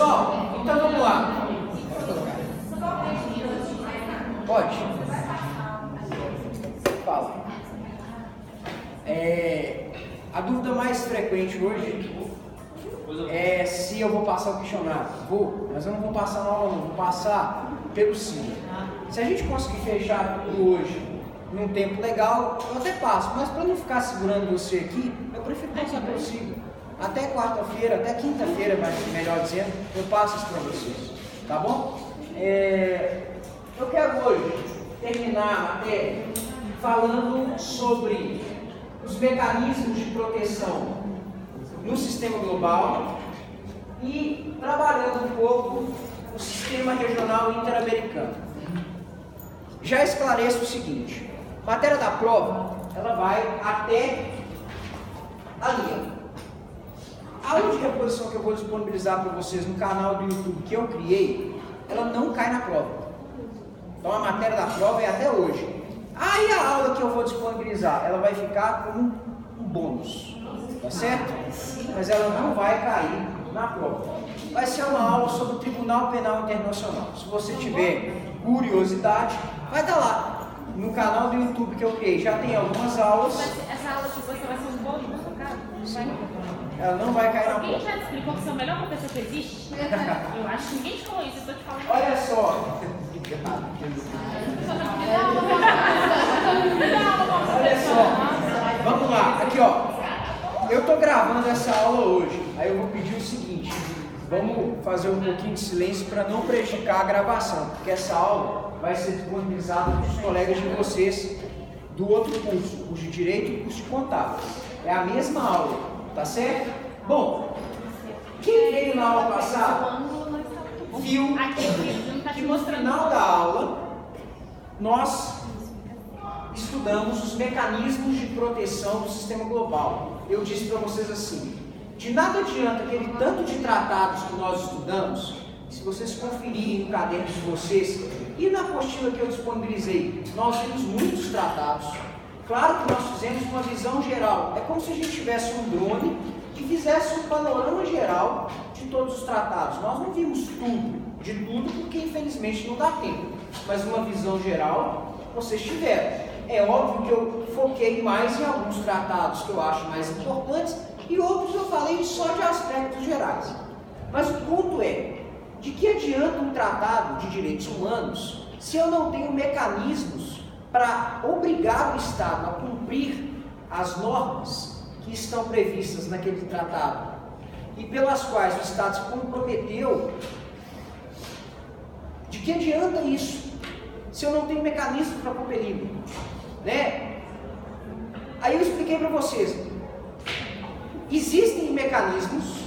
Pessoal, então vamos lá. Pode? Fala. A dúvida mais frequente hoje é se eu vou passar o questionário. Vou, mas eu não vou passar na aula não, vou passar pelo sim. Se a gente conseguir fechar tudo hoje num tempo legal, eu até passo, mas para não ficar segurando você aqui, eu prefiro passar pelo sim. Até quarta-feira, até quinta-feira, melhor dizendo, eu passo isso para vocês, tá bom? Eu quero hoje terminar a matéria falando sobre os mecanismos de proteção no sistema global e trabalhando um pouco o sistema regional interamericano. Já esclareço o seguinte: a matéria da prova, ela vai até ali. A aula de reposição que eu vou disponibilizar para vocês no canal do YouTube que eu criei, ela não cai na prova. Então a matéria da prova é até hoje. Aí a aula que eu vou disponibilizar, ela vai ficar como um bônus, tá certo? Mas ela não vai cair na prova. Vai ser uma aula sobre o Tribunal Penal Internacional. Se você tiver curiosidade, vai estar lá no canal do YouTube que eu criei. Já tem algumas aulas. Essa aula de você vai ser um bônus, no caso? Ela não vai cair na prova. Alguém já te explicou que você é o melhor professor que existe? Eu acho que ninguém te falou isso, eu estou te falando. Olha só. Olha só. Vamos lá. Aqui, ó. Eu estou gravando essa aula hoje. Aí eu vou pedir o seguinte. Vamos fazer um pouquinho de silêncio para não prejudicar a gravação. Porque essa aula vai ser disponibilizada para os colegas de vocês do outro curso. Curso de Direito e curso de Contábeis. É a mesma aula. Tá certo? Bom. Quem veio na aula passada viu que no final da aula nós estudamos os mecanismos de proteção do sistema global. Eu disse para vocês assim: de nada adianta aquele tanto de tratados que nós estudamos, se vocês conferirem no caderno de vocês e na apostila que eu disponibilizei, nós temos muitos tratados. Claro que nós fizemos uma visão geral. É como se a gente tivesse um drone que fizesse um panorama geral de todos os tratados. Nós não vimos tudo, de tudo, porque infelizmente não dá tempo. Mas uma visão geral vocês tiveram. É óbvio que eu foquei mais em alguns tratados que eu acho mais importantes e outros eu falei só de aspectos gerais. Mas o ponto é, de que adianta um tratado de direitos humanos se eu não tenho mecanismos para obrigar o Estado a cumprir as normas que estão previstas naquele tratado e pelas quais o Estado se comprometeu? De que adianta isso se eu não tenho mecanismo para compeli-lo, né? Aí eu expliquei para vocês, existem mecanismos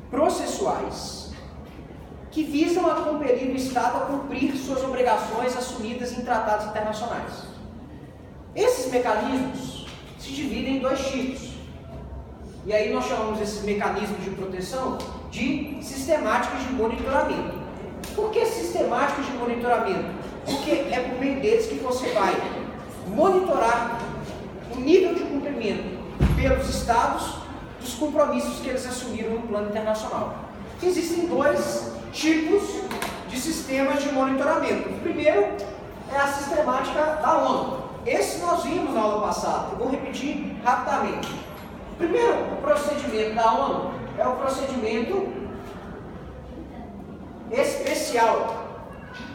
processuais que visam a compelir o Estado a cumprir suas obrigações assumidas em tratados internacionais. Esses mecanismos se dividem em dois tipos. E aí nós chamamos esses mecanismos de proteção de sistemáticas de monitoramento. Por que sistemáticas de monitoramento? Porque é por meio deles que você vai monitorar o nível de cumprimento pelos Estados dos compromissos que eles assumiram no plano internacional. Existem dois tipos de sistemas de monitoramento. O primeiro é a sistemática da ONU. Esse nós vimos na aula passada, eu vou repetir rapidamente. O primeiro procedimento da ONU é o procedimento especial.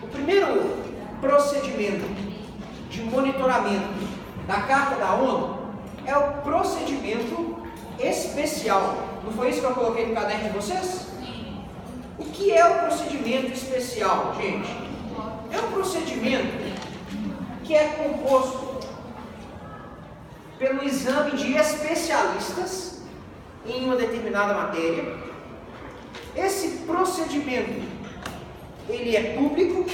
O primeiro procedimento de monitoramento da Carta da ONU é o procedimento especial. Não foi isso que eu coloquei no caderno de vocês? O que é o procedimento especial, gente? É um procedimento que é composto pelo exame de especialistas em uma determinada matéria. Esse procedimento, ele é público,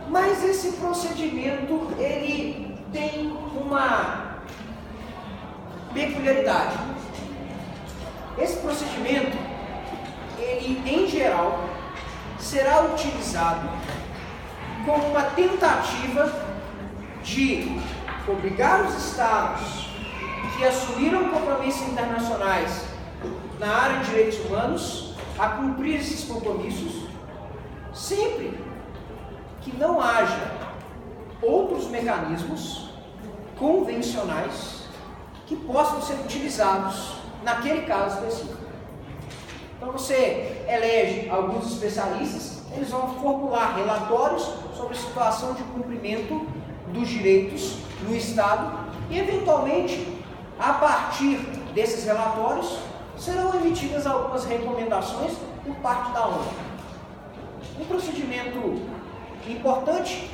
mas esse procedimento, ele tem uma peculiaridade. Esse procedimento, ele em geral, será utilizado como uma tentativa de obrigar os Estados que assumiram compromissos internacionais na área de direitos humanos a cumprir esses compromissos sempre que não haja outros mecanismos convencionais que possam ser utilizados naquele caso específico. Então você elege alguns especialistas, eles vão formular relatórios sobre a situação de cumprimento dos direitos no Estado e, eventualmente, a partir desses relatórios, serão emitidas algumas recomendações por parte da ONU. Um procedimento importante,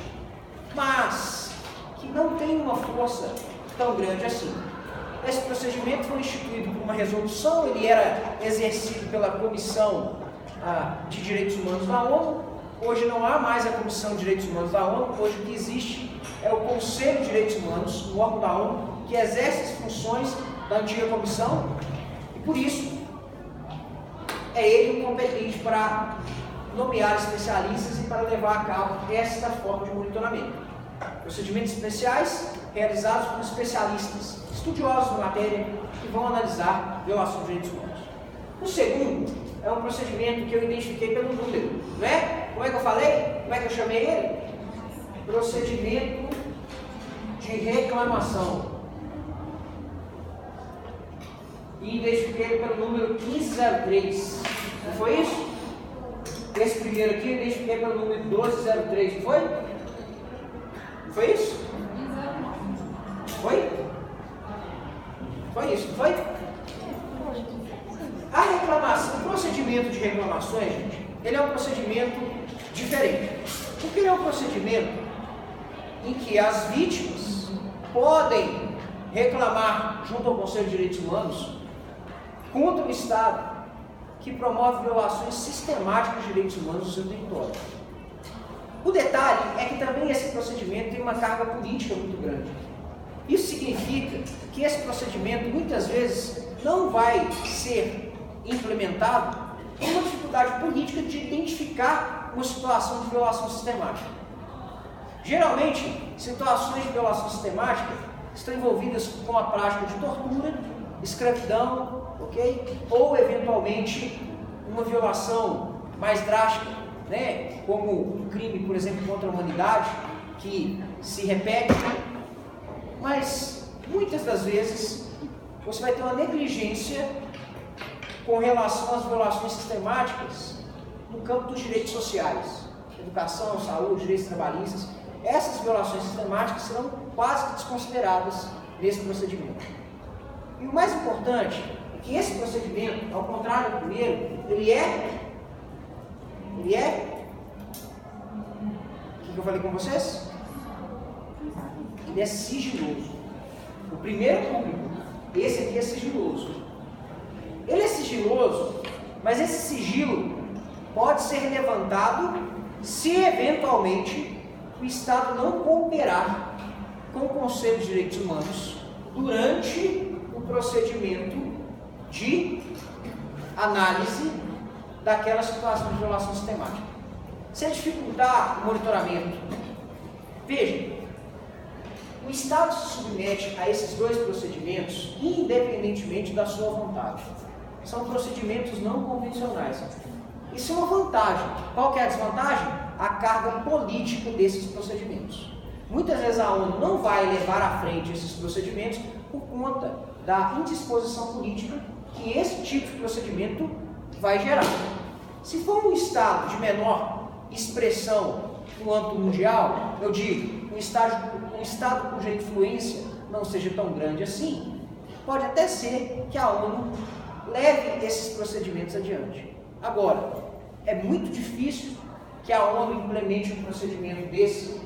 mas que não tem uma força tão grande assim. Esse procedimento foi instituído por uma resolução, ele era exercido pela Comissão de Direitos Humanos da ONU. Hoje não há mais a Comissão de Direitos Humanos da ONU, hoje o que existe é o Conselho de Direitos Humanos, um órgão da ONU, que exerce as funções da antiga comissão, e por isso é ele o competente para nomear especialistas e para levar a cabo esta forma de monitoramento. Procedimentos especiais realizados por especialistas estudiosos da matéria que vão analisar violação de direitos humanos. O segundo é um procedimento que eu identifiquei pelo número, não é? Como é que eu falei? Como é que eu chamei ele? Procedimento de reclamação. E identifiquei ele pelo número 1503. Não foi isso? Esse primeiro aqui eu identifiquei pelo número 1203, não foi? Não foi isso? Foi? Foi isso, não foi? A reclamação, o procedimento de reclamações, gente, ele é um procedimento diferente. Porque ele é um procedimento em que as vítimas podem reclamar junto ao Conselho de Direitos Humanos contra o Estado que promove violações sistemáticas de direitos humanos no seu território. O detalhe é que também esse procedimento tem uma carga política muito grande. Isso significa que esse procedimento muitas vezes não vai ser implementado por uma dificuldade política de identificar uma situação de violação sistemática. Geralmente, situações de violação sistemática estão envolvidas com a prática de tortura, escravidão, ok? Ou eventualmente uma violação mais drástica, né? Como um crime, por exemplo, contra a humanidade, que se repete. Mas muitas das vezes você vai ter uma negligência com relação às violações sistemáticas no campo dos direitos sociais, educação, saúde, direitos trabalhistas. Essas violações sistemáticas serão quase que desconsideradas nesse procedimento. E o mais importante é que esse procedimento, ao contrário do primeiro, ele é o que eu falei com vocês? Ele é sigiloso. O primeiro público, esse aqui é sigiloso. Ele é sigiloso, mas esse sigilo pode ser levantado se eventualmente o Estado não cooperar com o Conselho de Direitos Humanos durante o procedimento de análise daquela situação de violação sistemática. Se dificultar o monitoramento, veja, o Estado se submete a esses dois procedimentos independentemente da sua vontade. São procedimentos não convencionais. Isso é uma vantagem. Qual que é a desvantagem? A carga política desses procedimentos. Muitas vezes a ONU não vai levar à frente esses procedimentos por conta da indisposição política que esse tipo de procedimento vai gerar. Se for um Estado de menor expressão no âmbito mundial, eu digo, um Estado cuja influência não seja tão grande assim, pode até ser que a ONU leve esses procedimentos adiante. Agora, é muito difícil que a ONU implemente um procedimento desse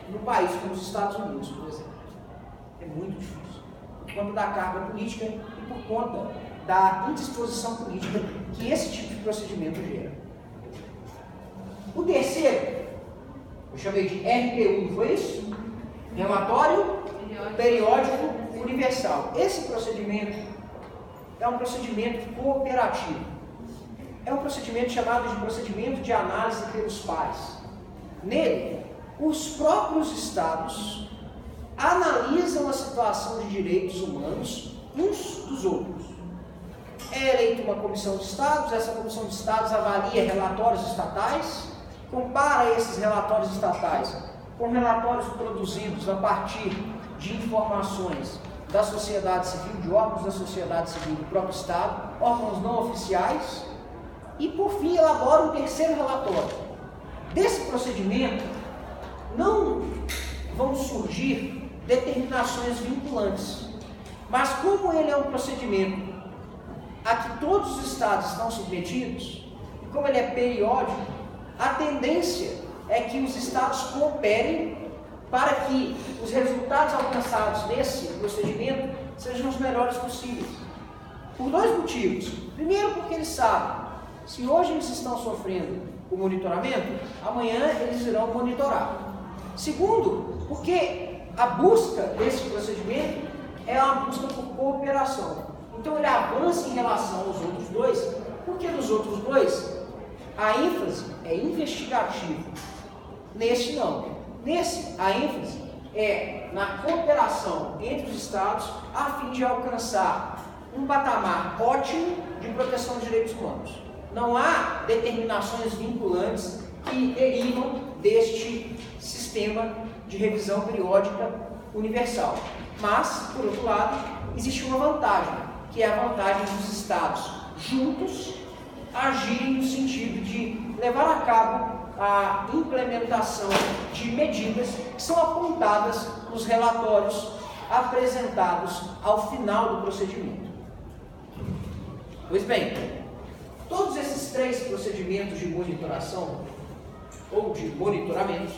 no país como os Estados Unidos, por exemplo. É muito difícil. Por conta da carga política e por conta da indisposição política que esse tipo de procedimento gera. O terceiro, eu chamei de RPU, foi isso? Relatório Periódico Universal. Esse procedimento é um procedimento cooperativo. É um procedimento chamado de procedimento de análise pelos pares. Nele, os próprios Estados analisam a situação de direitos humanos uns dos outros. É eleito uma comissão de estados, essa comissão de estados avalia relatórios estatais, compara esses relatórios estatais com relatórios produzidos a partir de informações da sociedade civil, de órgãos da sociedade civil do próprio estado, órgãos não oficiais, e por fim elabora um terceiro relatório. Desse procedimento não vão surgir determinações vinculantes, mas como ele é um procedimento a que todos os estados estão submetidos, e como ele é periódico, a tendência é que os estados cooperem para que os resultados alcançados nesse procedimento sejam os melhores possíveis. Por dois motivos. Primeiro, porque eles sabem, se hoje eles estão sofrendo o monitoramento, amanhã eles irão monitorar. Segundo, porque a busca desse procedimento é uma busca por cooperação. Então ele avança em relação aos outros dois, porque nos outros dois a ênfase é investigativa. Neste não. Nesse, a ênfase é na cooperação entre os estados a fim de alcançar um patamar ótimo de proteção de direitos humanos. Não há determinações vinculantes que derivam deste sistema de revisão periódica universal. Mas, por outro lado, existe uma vantagem, que é a vantagem dos estados juntos agirem no sentido de levar a cabo a implementação de medidas que são apontadas nos relatórios apresentados ao final do procedimento. Pois bem, todos esses três procedimentos de monitoração ou de monitoramento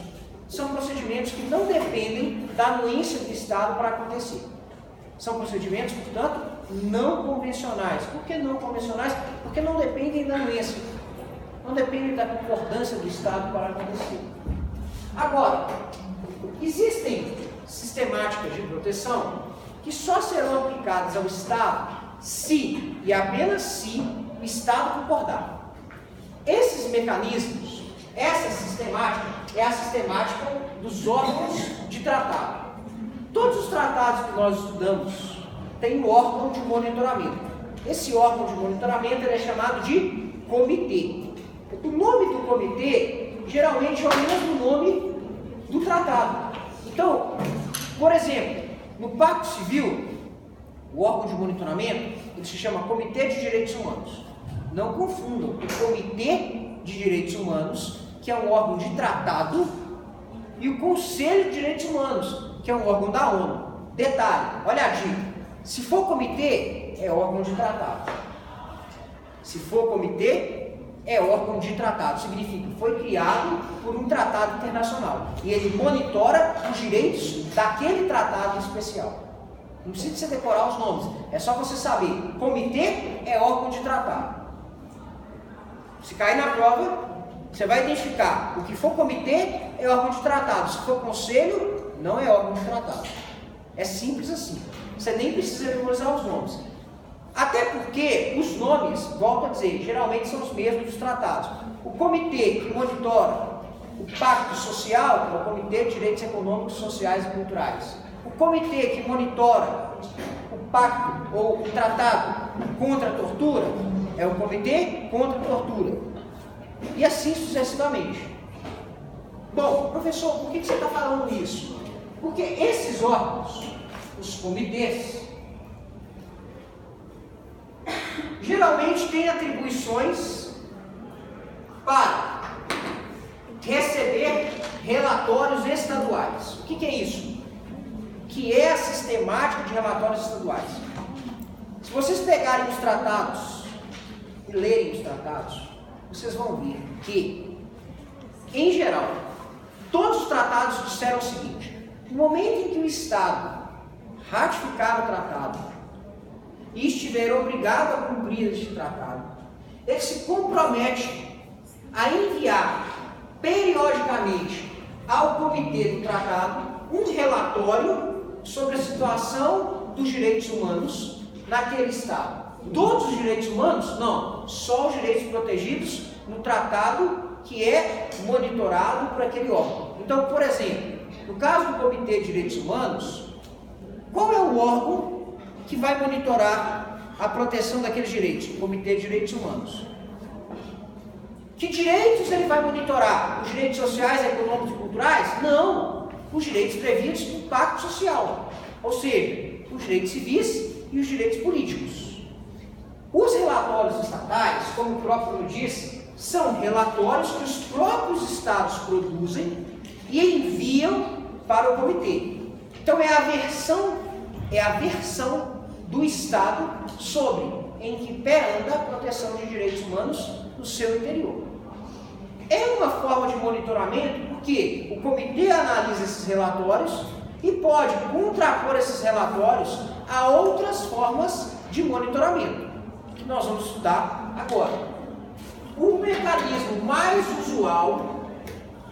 são procedimentos que não dependem da anuência do Estado para acontecer. São procedimentos, portanto, não convencionais. Por que não convencionais? Porque não dependem da anuência. Não dependem da concordância do Estado para acontecer. Agora, existem sistemáticas de proteção que só serão aplicadas ao Estado se, e apenas se, o Estado concordar. Esses mecanismos, essa sistemática, é a sistemática dos órgãos de tratado. Todos os tratados que nós estudamos têm um órgão de monitoramento. Esse órgão de monitoramento ele é chamado de comitê. O nome do comitê geralmente é o mesmo nome do tratado. Então, por exemplo, no Pacto Civil, o órgão de monitoramento ele se chama Comitê de Direitos Humanos. Não confundam o Comitê de Direitos Humanos, que é um órgão de tratado, e o Conselho de Direitos Humanos, que é um órgão da ONU. Detalhe, olha a dica, se for comitê, é órgão de tratado. Se for comitê, é órgão de tratado. Significa que foi criado por um tratado internacional. E ele monitora os direitos daquele tratado em especial. Não precisa você decorar os nomes, é só você saber. Comitê é órgão de tratado. Se cair na prova, você vai identificar o que for comitê é órgão de tratado. Se for conselho, não é órgão de tratado. É simples assim. Você nem precisa memorizar os nomes. Até porque os nomes, volto a dizer, geralmente são os mesmos dos tratados. O comitê que monitora o Pacto Social é o Comitê de Direitos Econômicos, Sociais e Culturais. O comitê que monitora o pacto ou o tratado contra a tortura é o Comitê contra a Tortura. E assim sucessivamente. Bom, professor, por que você está falando isso? Porque esses órgãos, os comitês, geralmente têm atribuições para receber relatórios estaduais. O que é isso? Que é a sistemática de relatórios estaduais. Se vocês pegarem os tratados e lerem os tratados, vocês vão ver que, em geral, todos os tratados disseram o seguinte: no momento em que o Estado ratificar o tratado e estiver obrigado a cumprir este tratado, ele se compromete a enviar periodicamente ao comitê do tratado um relatório sobre a situação dos direitos humanos naquele Estado. Todos os direitos humanos? Não, só os direitos protegidos no tratado que é monitorado por aquele órgão. Então, por exemplo, no caso do Comitê de Direitos Humanos, qual é o órgão que vai monitorar a proteção daqueles direitos? O Comitê de Direitos Humanos. Que direitos ele vai monitorar? Os direitos sociais, econômicos e culturais? Não. Os direitos previstos no Pacto Social. Ou seja, os direitos civis e os direitos políticos. Os relatórios estatais, como o próprio nome diz, são relatórios que os próprios estados produzem e enviam para o comitê. Então é a versão do Estado sobre em que pé anda a proteção de direitos humanos no seu interior. É uma forma de monitoramento porque o comitê analisa esses relatórios e pode contrapor esses relatórios a outras formas de monitoramento, que nós vamos estudar agora. O mecanismo mais usual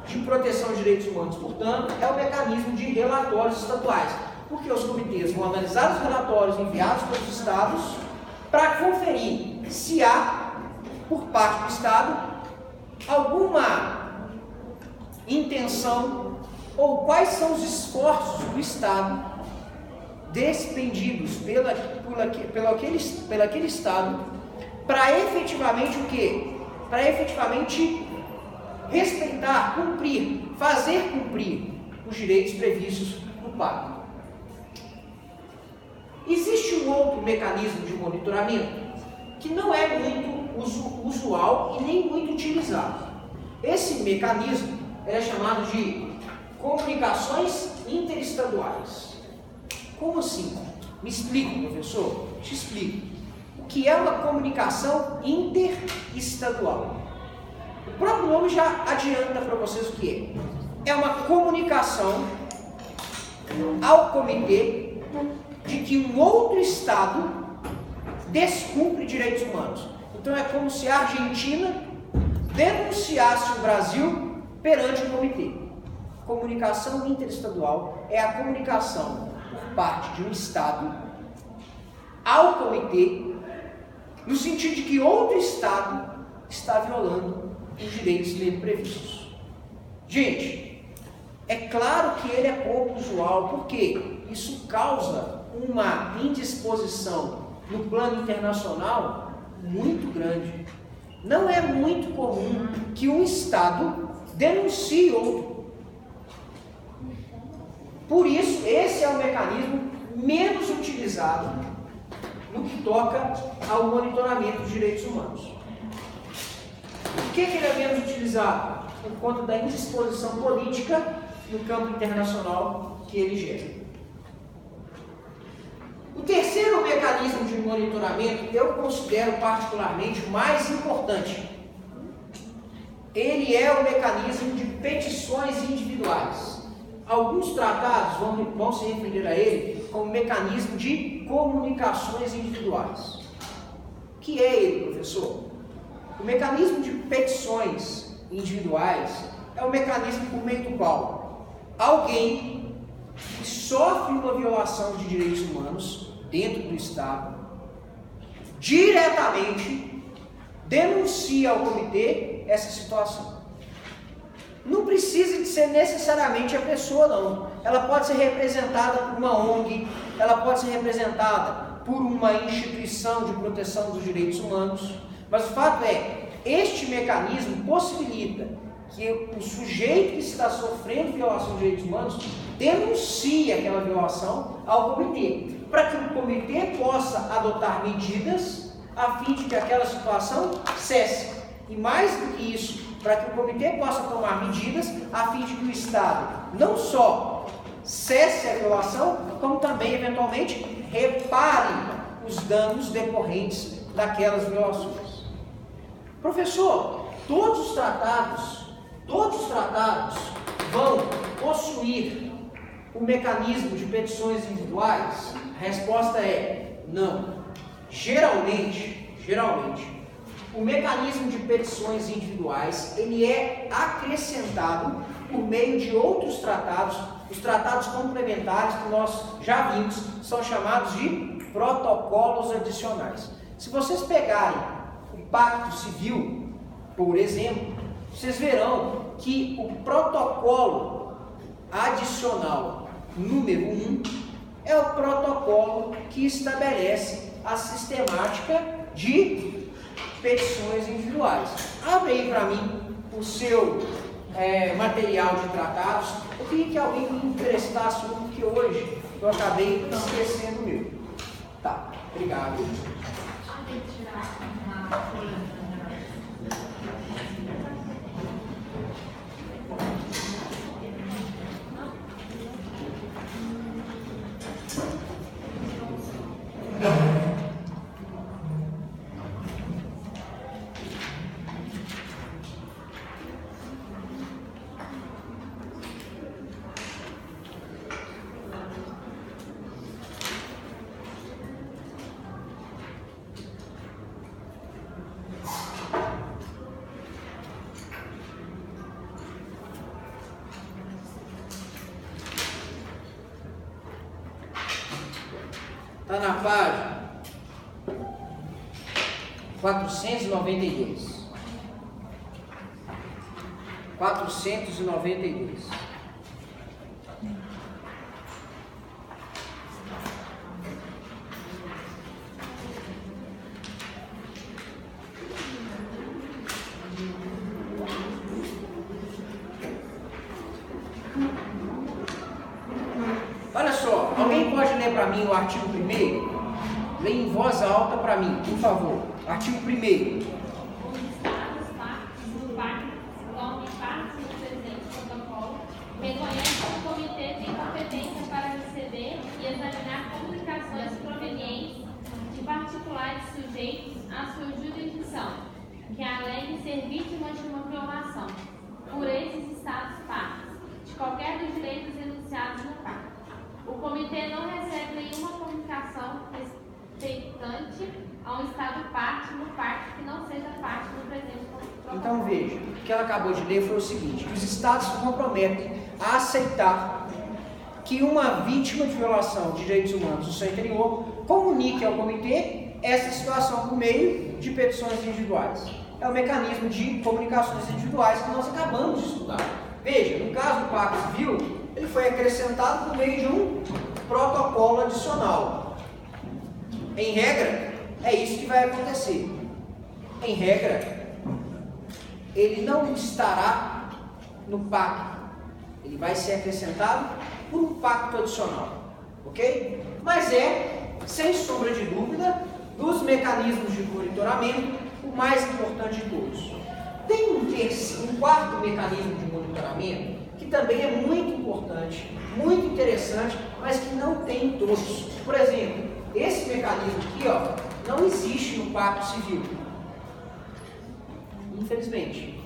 de proteção de direitos humanos, portanto, é o mecanismo de relatórios estaduais, porque os comitês vão analisar os relatórios enviados pelos estados para conferir se há, por parte do estado, alguma intenção ou quais são os esforços do estado despendidos pelo aquele estado para efetivamente o quê? Para efetivamente respeitar, cumprir, fazer cumprir os direitos previstos no pacto. Existe um outro mecanismo de monitoramento que não é muito usual e nem muito utilizado. Esse mecanismo é chamado de comunicações interestaduais. Como assim? Me explica, professor? Te explico. O que é uma comunicação interestadual? O próprio nome já adianta para vocês o que é. É uma comunicação ao comitê de que um outro estado descumpre direitos humanos. Então é como se a Argentina denunciasse o Brasil perante o comitê. Comunicação interestadual é a comunicação por parte de um estado ao comitê, no sentido de que outro estado está violando os direitos nele previstos. Gente, é claro que ele é pouco usual, porque isso causa uma indisposição no plano internacional muito grande. Não é muito comum que um estado denuncie outro. Por isso, esse é o mecanismo menos utilizado no que toca ao monitoramento dos direitos humanos. Por que ele é menos utilizado? Por conta da indisposição política no campo internacional que ele gera. O terceiro mecanismo de monitoramento, eu considero particularmente o mais importante. Ele é o mecanismo de petições individuais. Alguns tratados vão se referir a ele como mecanismo de comunicações individuais. O que é ele, professor? O mecanismo de petições individuais é o mecanismo por meio do qual alguém que sofre uma violação de direitos humanos dentro do Estado diretamente denuncia ao comitê essa situação. Não precisa de ser necessariamente a pessoa, não. Ela pode ser representada por uma ONG, ela pode ser representada por uma instituição de proteção dos direitos humanos, mas o fato é, este mecanismo possibilita que o sujeito que está sofrendo violação de direitos humanos denuncie aquela violação ao comitê, para que o comitê possa adotar medidas a fim de que aquela situação cesse. E mais do que isso, para que o comitê possa tomar medidas a fim de que o Estado não só cesse a violação, como também, eventualmente, repare os danos decorrentes daquelas violações. Professor, todos os tratados vão possuir o mecanismo de petições individuais? A resposta é não. Geralmente, o mecanismo de petições individuais, ele é acrescentado por meio de outros tratados. Os tratados complementares que nós já vimos são chamados de protocolos adicionais. Se vocês pegarem o Pacto Civil, por exemplo, vocês verão que o protocolo adicional número 1 é o protocolo que estabelece a sistemática de petições individuais. Abre aí para mim o seu material de tratados. Eu queria que alguém me emprestasse um, que hoje eu acabei esquecendo o meu. Tá, obrigado. Está na página 492. 492. Olha só, alguém pode ler para mim o artigo 1º? Lê em voz alta para mim, por favor. Artigo 1º. Os Estados partes do pacto tornem partes do presente protocolo, reconhecem que o Comitê tem competência para receber e examinar comunicações provenientes de particulares sujeitos à sua jurisdição, que aleguem ser vítimas de uma violação, por esses Estados partes, de qualquer dos direitos enunciados no pacto. O Comitê não recebe nenhuma comunicação respeitante a um Estado parte no pacto que não seja parte do presente protocolo. Então veja, o que ela acabou de ler foi o seguinte: os Estados se comprometem a aceitar que uma vítima de violação de direitos humanos no seu interior comunique ao Comitê essa situação por meio de petições individuais. É o mecanismo de comunicações individuais que nós acabamos de estudar. Veja, no caso do Pacto Civil, ele foi acrescentado por meio de um protocolo adicional. Em regra, é isso que vai acontecer. Em regra, ele não estará no pacto. Ele vai ser acrescentado por um pacto adicional. Ok? Mas é, sem sombra de dúvida, dos mecanismos de monitoramento, o mais importante de todos. Tem um quarto mecanismo de monitoramento que também é muito importante, muito interessante, mas que não tem em todos. Por exemplo, esse mecanismo aqui, ó, não existe no Pacto Civil. Infelizmente.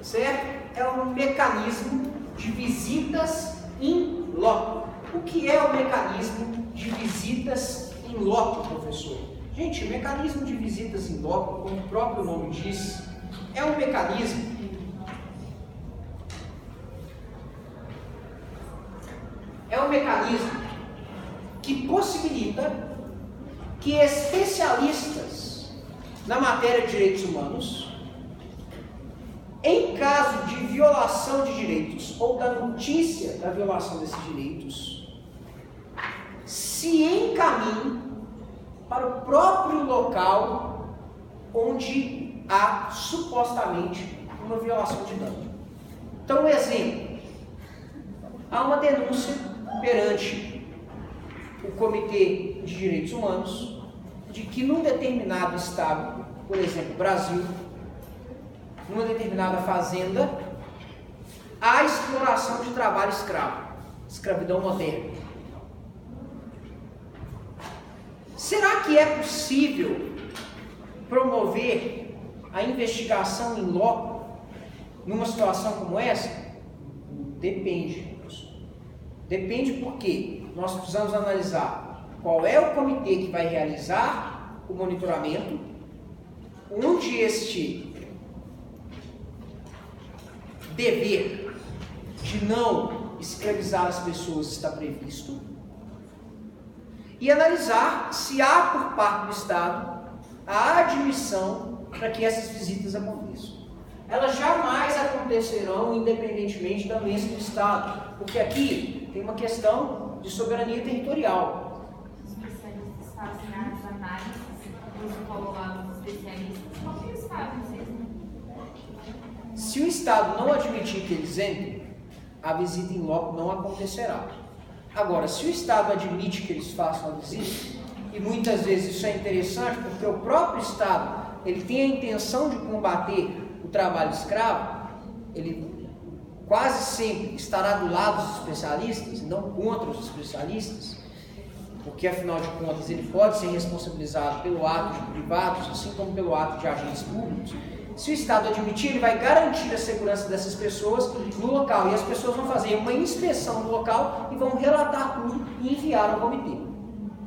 Certo? É um mecanismo de visitas in loco. O que é o mecanismo de visitas in loco, professor? Gente, o mecanismo de visitas in loco, como o próprio nome diz, é um mecanismo que possibilita que especialistas na matéria de direitos humanos, em caso de violação de direitos ou da notícia da violação desses direitos, se encaminhem para o próprio local onde há supostamente uma violação de dano. Então, um exemplo: há uma denúncia perante o Comitê de Direitos Humanos de que num determinado estado, por exemplo, Brasil, numa determinada fazenda, há exploração de trabalho escravo, escravidão moderna. Será que é possível promover a investigação in loco numa situação como essa? Depende. Depende porque nós precisamos analisar qual é o comitê que vai realizar o monitoramento, onde este dever de não escravizar as pessoas está previsto, e analisar se há por parte do Estado a admissão para que essas visitas aconteçam. Elas jamais acontecerão independentemente da anuência do Estado, porque aqui tem uma questão de soberania territorial. Os especialistas fazem a protocolo lá dos especialistas, como eles fazem? Vocês Se o Estado não admitir que eles entrem, a visita em loco não acontecerá. Agora, se o Estado admite que eles façam a visita, e muitas vezes isso é interessante porque o próprio Estado ele tem a intenção de combater o trabalho escravo, ele quase sempre estará do lado dos especialistas, não contra os especialistas, porque afinal de contas ele pode ser responsabilizado pelo ato de privados, assim como pelo ato de agentes públicos. Se o Estado admitir, ele vai garantir a segurança dessas pessoas no local, e as pessoas vão fazer uma inspeção no local e vão relatar tudo e enviar ao comitê.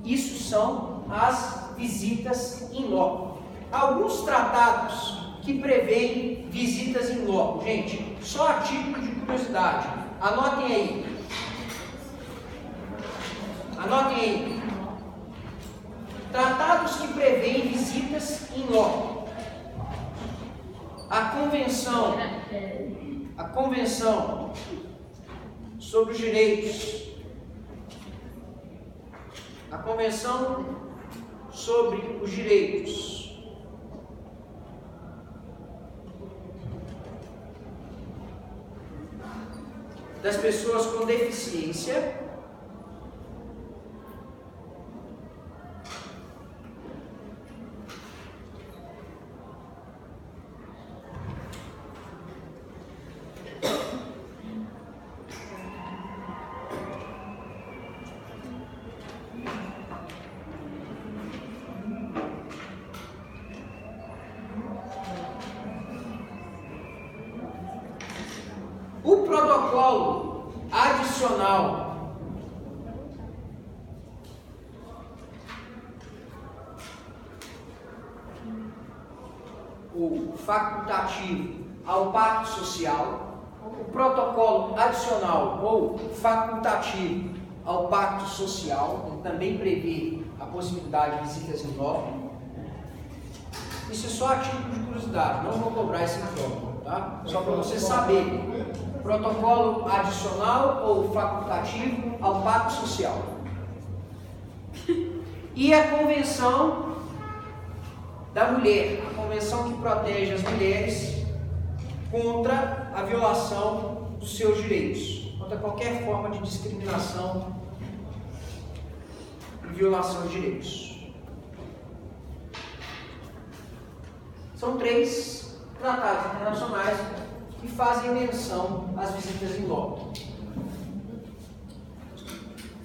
Isso são as visitas in loco. Alguns tratados que prevêem visitas in loco, gente, só a título de curiosidade, anotem aí. Anotem aí. Tratados que prevêem visitas in loco. A Convenção sobre os Direitos, a Convenção sobre os Direitos das Pessoas com Deficiência, o protocolo adicional ou facultativo ao Pacto Social, o protocolo adicional ou facultativo ao Pacto Social, que também prevê a possibilidade de visitas in loco. Isso é só a título de curiosidade, não vou cobrar esse protocolo, tá? Só para você saber. Protocolo adicional ou facultativo ao Pacto Social. E a Convenção da Mulher, a convenção que protege as mulheres contra a violação dos seus direitos, contra qualquer forma de discriminação e violação de direitos. São 3 tratados internacionais que fazem menção às visitas in loco.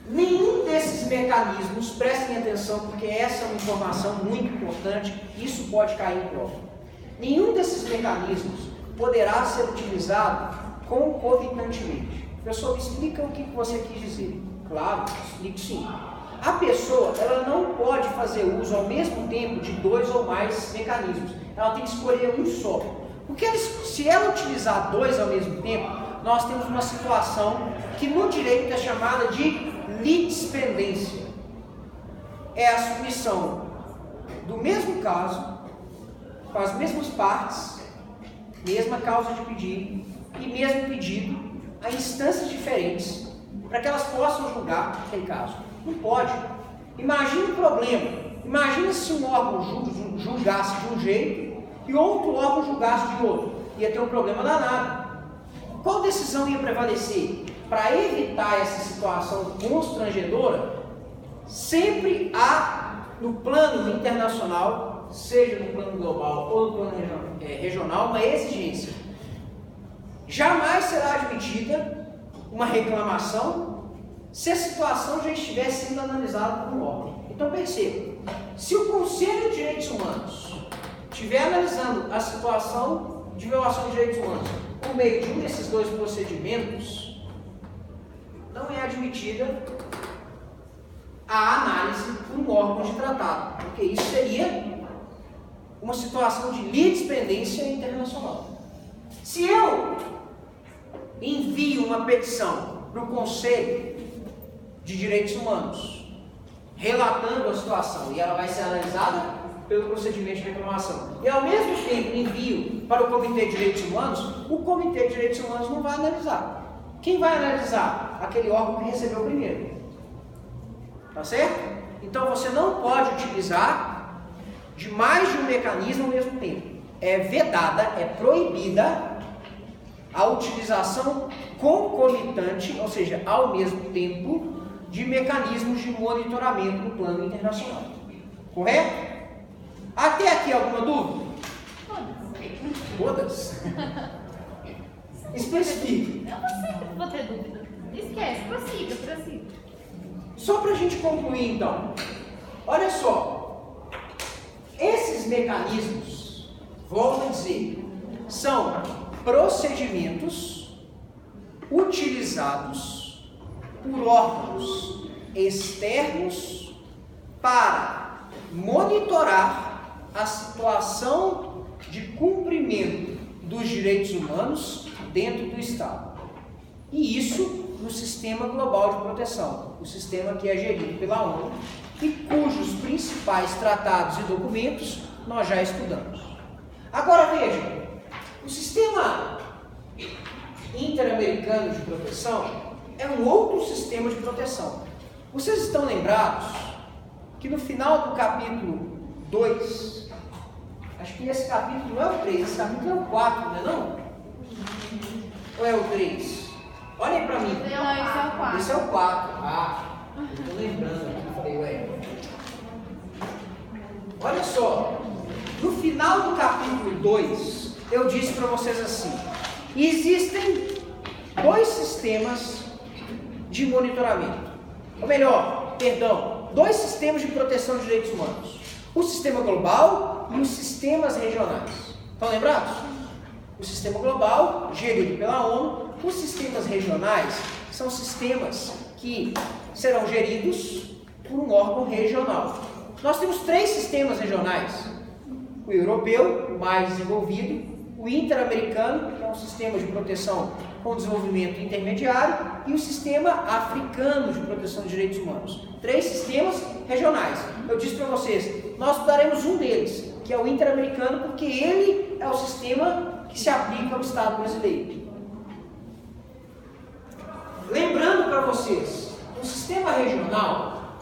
Nenhum desses mecanismos, prestem atenção porque essa é uma informação muito importante, isso pode cair em prova. Nenhum desses mecanismos poderá ser utilizado concomitantemente. Professor, me explica o que você quis dizer. Claro, explico sim. A pessoa, ela não pode fazer uso ao mesmo tempo de 2 ou mais mecanismos. Ela tem que escolher um só. Porque se ela utilizar 2 ao mesmo tempo, nós temos uma situação que no direito é chamada de litispendência. É a submissão do mesmo caso, com as mesmas partes, mesma causa de pedido e mesmo pedido a instâncias diferentes, para que elas possam julgar aquele caso. Não pode. Imagina um problema. Imagina se um órgão julgasse de um jeito e outro órgão julgasse de outro. Ia ter um problema danado. Qual decisão ia prevalecer? Para evitar essa situação constrangedora, sempre há, no plano internacional, seja no plano global ou no plano regional, uma exigência. Jamais será admitida uma reclamação se a situação já estiver sendo analisada por um órgão. Então perceba, se o Conselho de Direitos Humanos estiver analisando a situação de violação de direitos humanos por meio de um desses 2 procedimentos, não é admitida a análise por um órgão de tratado, porque isso seria uma situação de litispendência internacional. Se eu envio uma petição para o Conselho de Direitos Humanos relatando a situação e ela vai ser analisada pelo procedimento de reclamação, e ao mesmo tempo envio para o Comitê de Direitos Humanos, o Comitê de Direitos Humanos não vai analisar. Quem vai analisar? Aquele órgão que recebeu primeiro. Tá certo? Então você não pode utilizar de mais de um mecanismo ao mesmo tempo. É vedada, é proibida a utilização concomitante, ou seja, ao mesmo tempo, de mecanismos de monitoramento no plano internacional. Correto? Até aqui alguma dúvida? Todas? Especifique. Eu sempre vou ter dúvida. Esquece, prossiga. Só para a gente concluir então. Olha só. Esses mecanismos, volto a dizer, são procedimentos utilizados por órgãos externos para monitorar a situação de cumprimento dos direitos humanos dentro do Estado. E isso no Sistema Global de Proteção, o sistema que é gerido pela ONU e cujos principais tratados e documentos nós já estudamos. Agora vejam, o Sistema Interamericano de Proteção é um outro sistema de proteção. Vocês estão lembrados que no final do capítulo 2, acho que esse capítulo não é o 3, esse capítulo é o 4, não é não? Ou é o 3? Olhem para mim. Não, esse é o 4. Esse é o 4. Ah, eu estou lembrando aqui, falei, ué. Olha só, no final do capítulo 2, eu disse para vocês assim, existem dois sistemas de monitoramento. Ou melhor, perdão, dois sistemas de proteção de direitos humanos. O sistema global e os sistemas regionais. Estão lembrados? O sistema global, gerido pela ONU, os sistemas regionais são sistemas que serão geridos por um órgão regional. Nós temos 3 sistemas regionais. O europeu, mais desenvolvido, o interamericano, que é um sistema de proteção com desenvolvimento intermediário, e o sistema africano de proteção de direitos humanos. 3 sistemas regionais. Eu disse para vocês, nós estudaremos um deles, que é o interamericano, porque ele é o sistema que se aplica ao Estado brasileiro. Lembrando para vocês, o sistema regional,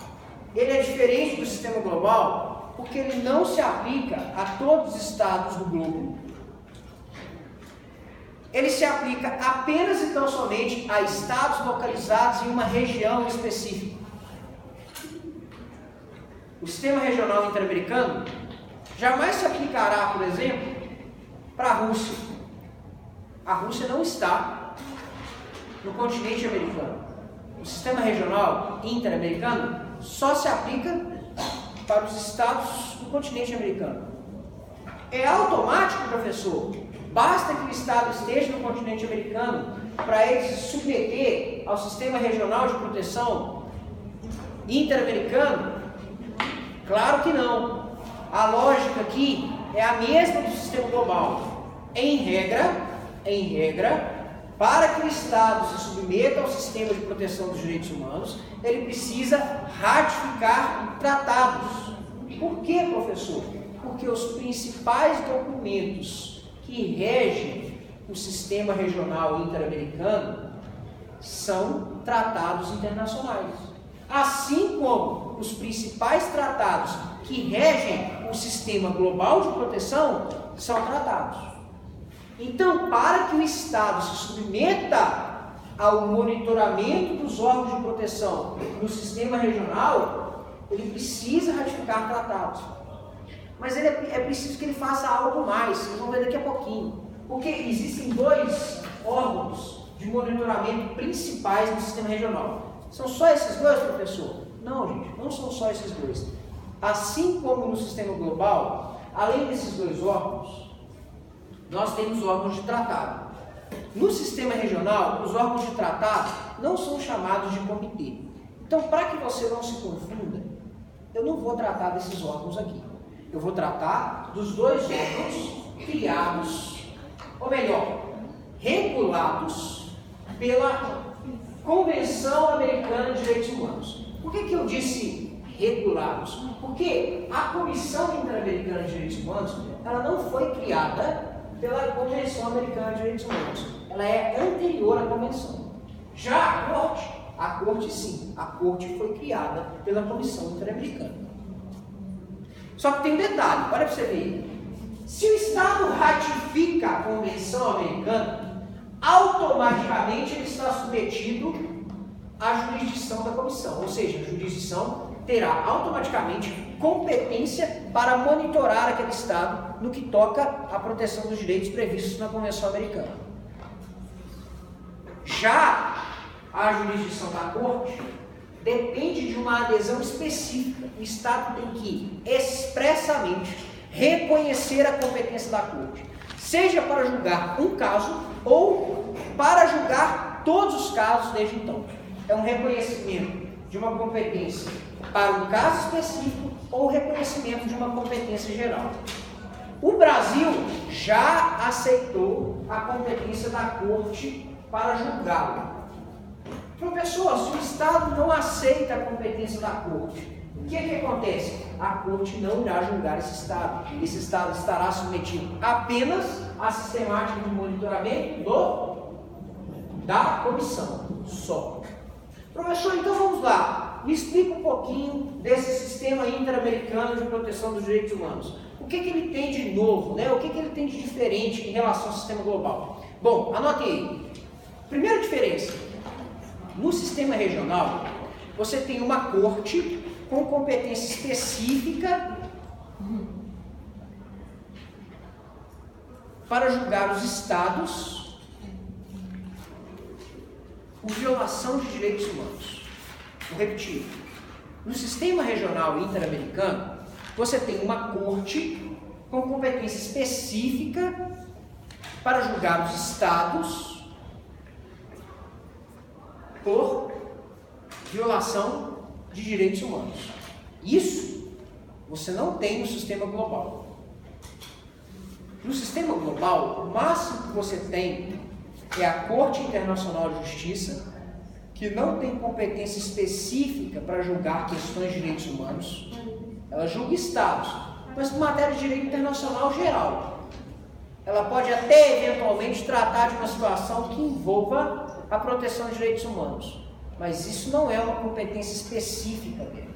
ele é diferente do sistema global, porque ele não se aplica a todos os estados do globo. Ele se aplica apenas e tão somente a estados localizados em uma região específica. O sistema regional interamericano jamais se aplicará, por exemplo, para a Rússia. A Rússia não está no continente americano. O sistema regional interamericano só se aplica para os estados do continente americano. É automático, professor? Basta que o estado esteja no continente americano para ele se submeter ao sistema regional de proteção interamericano? Claro que não. A lógica aqui é a mesma do sistema global. Em regra, para que o Estado se submeta ao sistema de proteção dos direitos humanos, ele precisa ratificar tratados. Por quê, professor? Porque os principais documentos que regem o sistema regional interamericano são tratados internacionais. Assim como os principais tratados que regem o sistema global de proteção são tratados. Então, para que o Estado se submeta ao monitoramento dos órgãos de proteção no sistema regional, ele precisa ratificar tratados. Mas é preciso que ele faça algo mais, vocês vão ver daqui a pouquinho. Porque existem 2 órgãos de monitoramento principais no sistema regional. São só esses 2, professor? Não, gente, não são só esses 2. Assim como no sistema global, além desses 2 órgãos, nós temos órgãos de tratado. No sistema regional, os órgãos de tratado não são chamados de comitê. Então, para que você não se confunda, eu não vou tratar desses órgãos aqui. Eu vou tratar dos 2 órgãos criados, ou melhor, regulados pela Convenção Americana de Direitos Humanos. Por que eu disse regulados? Porque a Comissão Interamericana de Direitos Humanos, ela não foi criada pela Convenção Americana de Direitos Humanos. Ela é anterior à Convenção. Já a Corte sim, a Corte foi criada pela Comissão Interamericana. Só que tem um detalhe, olha para você ver. Se o Estado ratifica a Convenção Americana, automaticamente ele está submetido à jurisdição da comissão, ou seja, a jurisdição terá automaticamente competência para monitorar aquele Estado no que toca à proteção dos direitos previstos na Convenção Americana. Já a jurisdição da Corte depende de uma adesão específica. O Estado tem que expressamente reconhecer a competência da Corte, seja para julgar um caso ou para julgar todos os casos desde então. É um reconhecimento de uma competência para um caso específico ou reconhecimento de uma competência geral. O Brasil já aceitou a competência da Corte para julgá-lo. Professor, se o Estado não aceita a competência da Corte, o que acontece? A Corte não irá julgar esse Estado. Esse Estado estará submetido apenas à sistemática de monitoramento da comissão, só. Professor, então vamos lá. Me explica um pouquinho desse sistema interamericano de proteção dos direitos humanos. O que ele tem de novo, né? O que ele tem de diferente em relação ao sistema global? Bom, anote aí. Primeira diferença. No sistema regional, você tem uma corte com competência específica para julgar os estados por violação de direitos humanos. Vou repetir. No sistema regional interamericano, você tem uma corte com competência específica para julgar os estados por violação de direitos humanos. Isso você não tem no sistema global. No sistema global, o máximo que você tem é a Corte Internacional de Justiça, que não tem competência específica para julgar questões de direitos humanos. Ela julga estados, mas por matéria de direito internacional geral. Ela pode até eventualmente tratar de uma situação que envolva a proteção de direitos humanos, mas isso não é uma competência específica dele.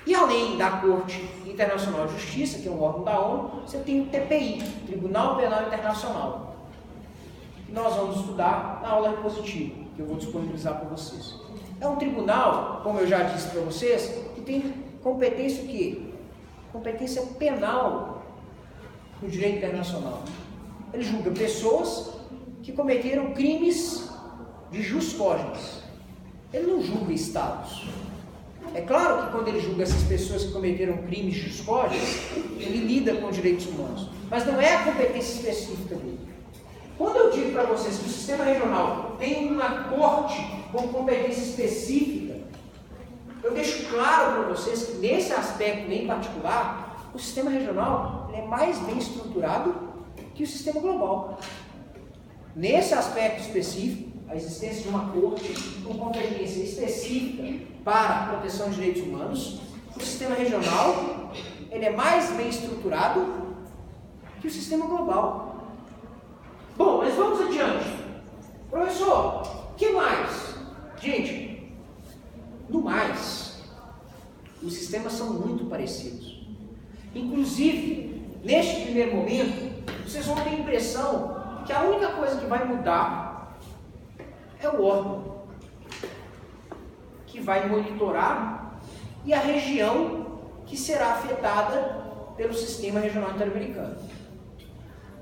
E além da Corte Internacional de Justiça, que é um órgão da ONU, você tem o TPI, Tribunal Penal Internacional, que nós vamos estudar na aula repositiva, que eu vou disponibilizar para vocês. É um tribunal, como eu já disse para vocês, que tem competência o quê? Competência penal no direito internacional. Ele julga pessoas que cometeram crimes de jus cogens. Ele não julga estados. É claro que quando ele julga essas pessoas que cometeram crimes de jus cogens, ele lida com direitos humanos, mas não é a competência específica dele. Quando eu digo para vocês que o sistema regional tem uma corte com competência específica, eu deixo claro para vocês que nesse aspecto em particular, o sistema regional é mais bem estruturado que o sistema global. Nesse aspecto específico, a existência de uma corte com competência específica para a proteção de direitos humanos, o sistema regional ele é mais bem estruturado que o sistema global. Bom, mas vamos adiante. Professor, o que mais? Gente, no mais, os sistemas são muito parecidos. Inclusive, neste primeiro momento, vocês vão ter a impressão que a única coisa que vai mudar é o órgão que vai monitorar e a região que será afetada pelo sistema regional interamericano.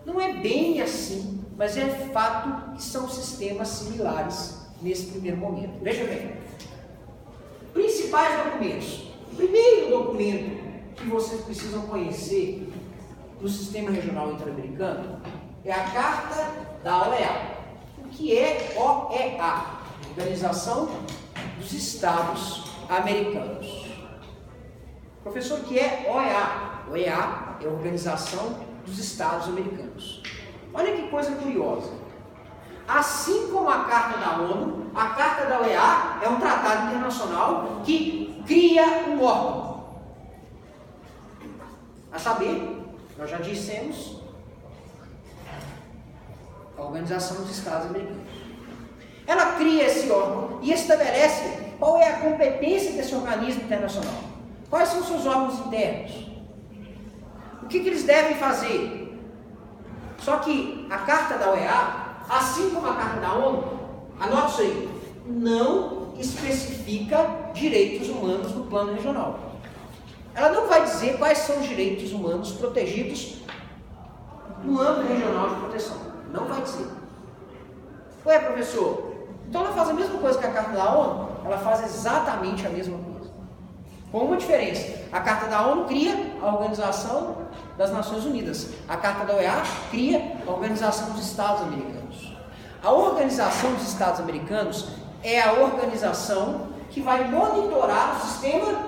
Não é bem assim, mas é fato que são sistemas similares nesse primeiro momento. Veja bem, principais documentos. O primeiro documento que vocês precisam conhecer no sistema regional interamericano é a Carta da OEA. O que é OEA? Organização dos Estados Americanos. Professor, o que é OEA? OEA é a Organização dos Estados Americanos. Olha que coisa curiosa. Assim como a Carta da ONU, a Carta da OEA é um tratado internacional que cria um órgão. A saber, nós já dissemos, a Organização dos Estados Americanos. Ela cria esse órgão e estabelece qual é a competência desse organismo internacional. Quais são os seus órgãos internos? O que eles devem fazer? Só que a Carta da OEA, assim como a Carta da ONU, anote isso aí, não especifica direitos humanos no plano regional. Ela não vai dizer quais são os direitos humanos protegidos no âmbito regional de proteção. Não vai dizer. Ué, professor, então ela faz a mesma coisa que a Carta da ONU? Ela faz exatamente a mesma coisa. Com uma diferença. A Carta da ONU cria a Organização das Nações Unidas. A Carta da OEA cria a Organização dos Estados Americanos. A Organização dos Estados Americanos é a organização que vai monitorar o sistema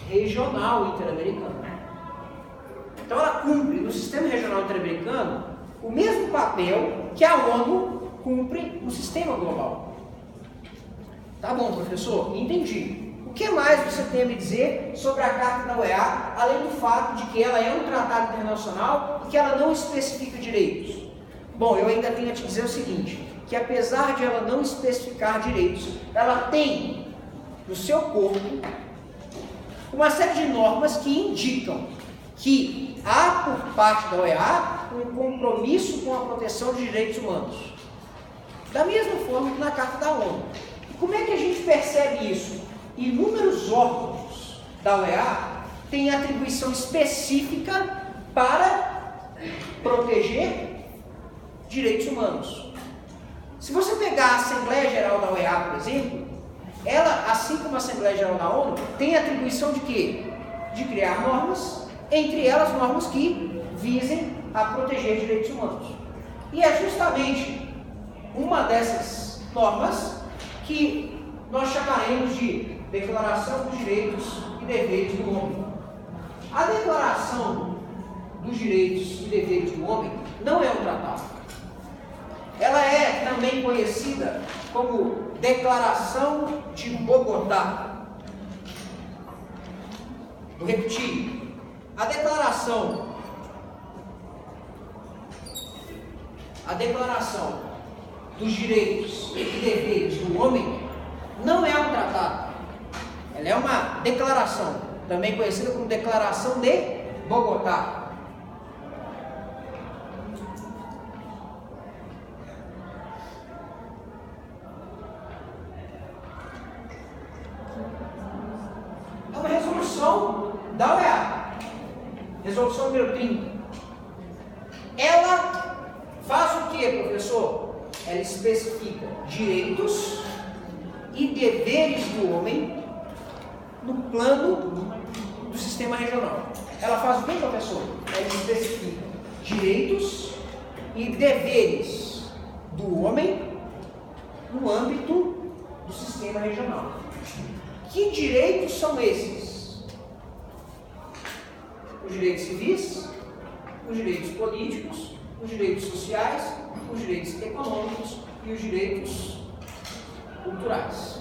regional interamericano. Então ela cumpre no sistema regional interamericano o mesmo papel que a ONU cumpre no sistema global. Tá bom, professor? Entendi. O que mais você tem a me dizer sobre a Carta da OEA, além do fato de que ela é um tratado internacional e que ela não especifica direitos? Bom, eu ainda tenho a te dizer o seguinte, que apesar de ela não especificar direitos, ela tem no seu corpo uma série de normas que indicam que há por parte da OEA um compromisso com a proteção de direitos humanos. Da mesma forma que na Carta da ONU. Como é que a gente percebe isso? Inúmeros órgãos da OEA têm atribuição específica para proteger direitos humanos. Se você pegar a Assembleia Geral da OEA, por exemplo, ela, assim como a Assembleia Geral da ONU, tem atribuição de quê? De criar normas, entre elas normas que visem a proteger direitos humanos. E é justamente uma dessas normas que nós chamaremos de Declaração dos Direitos e Deveres do Homem. A Declaração dos Direitos e Deveres do Homem não é um tratado. Ela é também conhecida como Declaração de Bogotá. Vou repetir. A Declaração dos Direitos e Deveres do Homem não é um tratado. Ela é uma declaração, também conhecida como Declaração de Bogotá. É uma resolução da OEA, resolução número 30. Ela faz o que, professor? Ela especifica direitos e deveres do homem no plano do sistema regional. Ela faz o que, professor? Ela especifica direitos e deveres do homem no âmbito do sistema regional. Que direitos são esses? Os direitos civis, os direitos políticos, os direitos sociais, os direitos econômicos e os direitos culturais.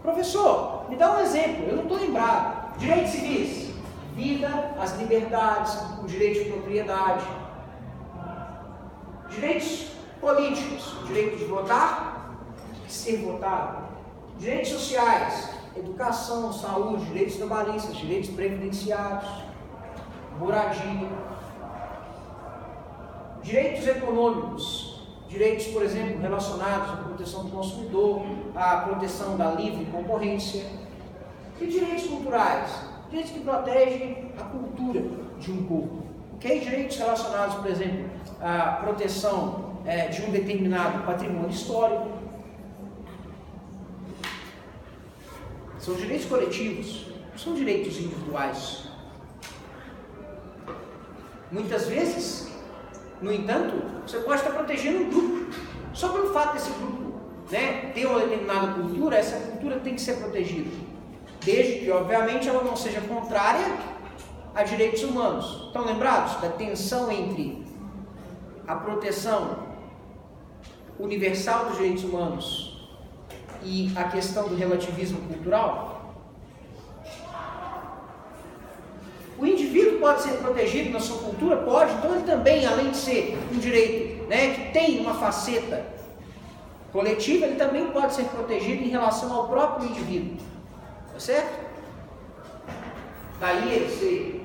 Professor, me dá um exemplo, eu não estou lembrado. Direitos civis, vida, as liberdades, o direito de propriedade. Direitos políticos, o direito de votar, de ser votado. Direitos sociais, educação, saúde, direitos trabalhistas, direitos previdenciários, moradia. Direitos econômicos, direitos, por exemplo, relacionados à proteção do consumidor, à proteção da livre concorrência. E direitos culturais, direitos que protegem a cultura de um povo. Okay? Direitos relacionados, por exemplo, à proteção de um determinado patrimônio histórico. São direitos coletivos, não são direitos individuais. Muitas vezes, no entanto, você pode estar protegendo um grupo. Só pelo fato desse grupo ter uma determinada cultura, essa cultura tem que ser protegida. Desde que, obviamente, ela não seja contrária a direitos humanos. Estão lembrados da tensão entre a proteção universal dos direitos humanos e a questão do relativismo cultural? O indivíduo pode ser protegido na sua cultura? Pode. Então ele também, além de ser um direito que tem uma faceta coletiva, ele também pode ser protegido em relação ao próprio indivíduo. Tá certo? Daí ele ser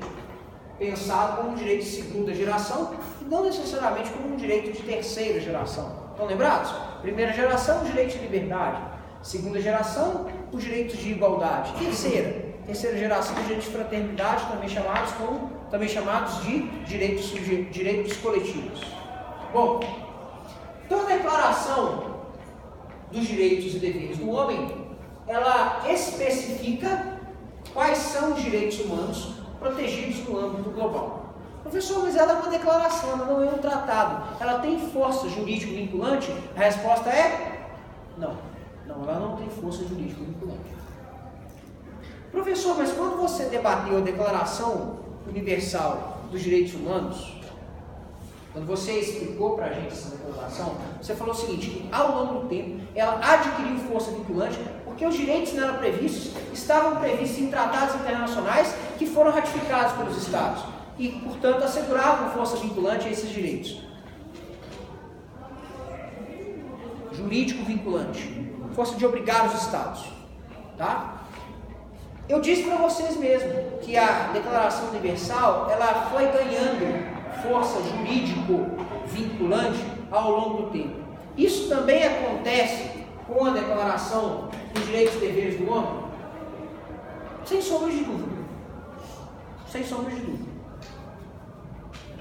pensado como um direito de segunda geração e não necessariamente como um direito de terceira geração. Estão lembrados? Primeira geração, o direito de liberdade. Segunda geração, os direitos de igualdade. Terceira geração, os direitos de fraternidade, também chamados de direitos coletivos. Bom, então a Declaração dos Direitos e Deveres do Homem, ela especifica quais são os direitos humanos protegidos no âmbito global. Professor, mas ela é uma declaração, ela não é um tratado. Ela tem força jurídica vinculante? A resposta é não. Não, ela não tem força jurídica vinculante. Professor, mas quando você debateu a Declaração Universal dos Direitos Humanos, quando você explicou para a gente essa declaração, você falou o seguinte, que ao longo do tempo ela adquiriu força vinculante porque os direitos nela previstos estavam previstos em tratados internacionais que foram ratificados pelos Estados e, portanto, asseguravam força vinculante a esses direitos. Jurídico vinculante, força de obrigar os Estados. Tá? Eu disse para vocês mesmo que a Declaração Universal ela foi ganhando força jurídico vinculante ao longo do tempo. Isso também acontece com a Declaração dos Direitos e Deveres do Homem? Sem sombra de dúvida. Sem sombra de dúvida.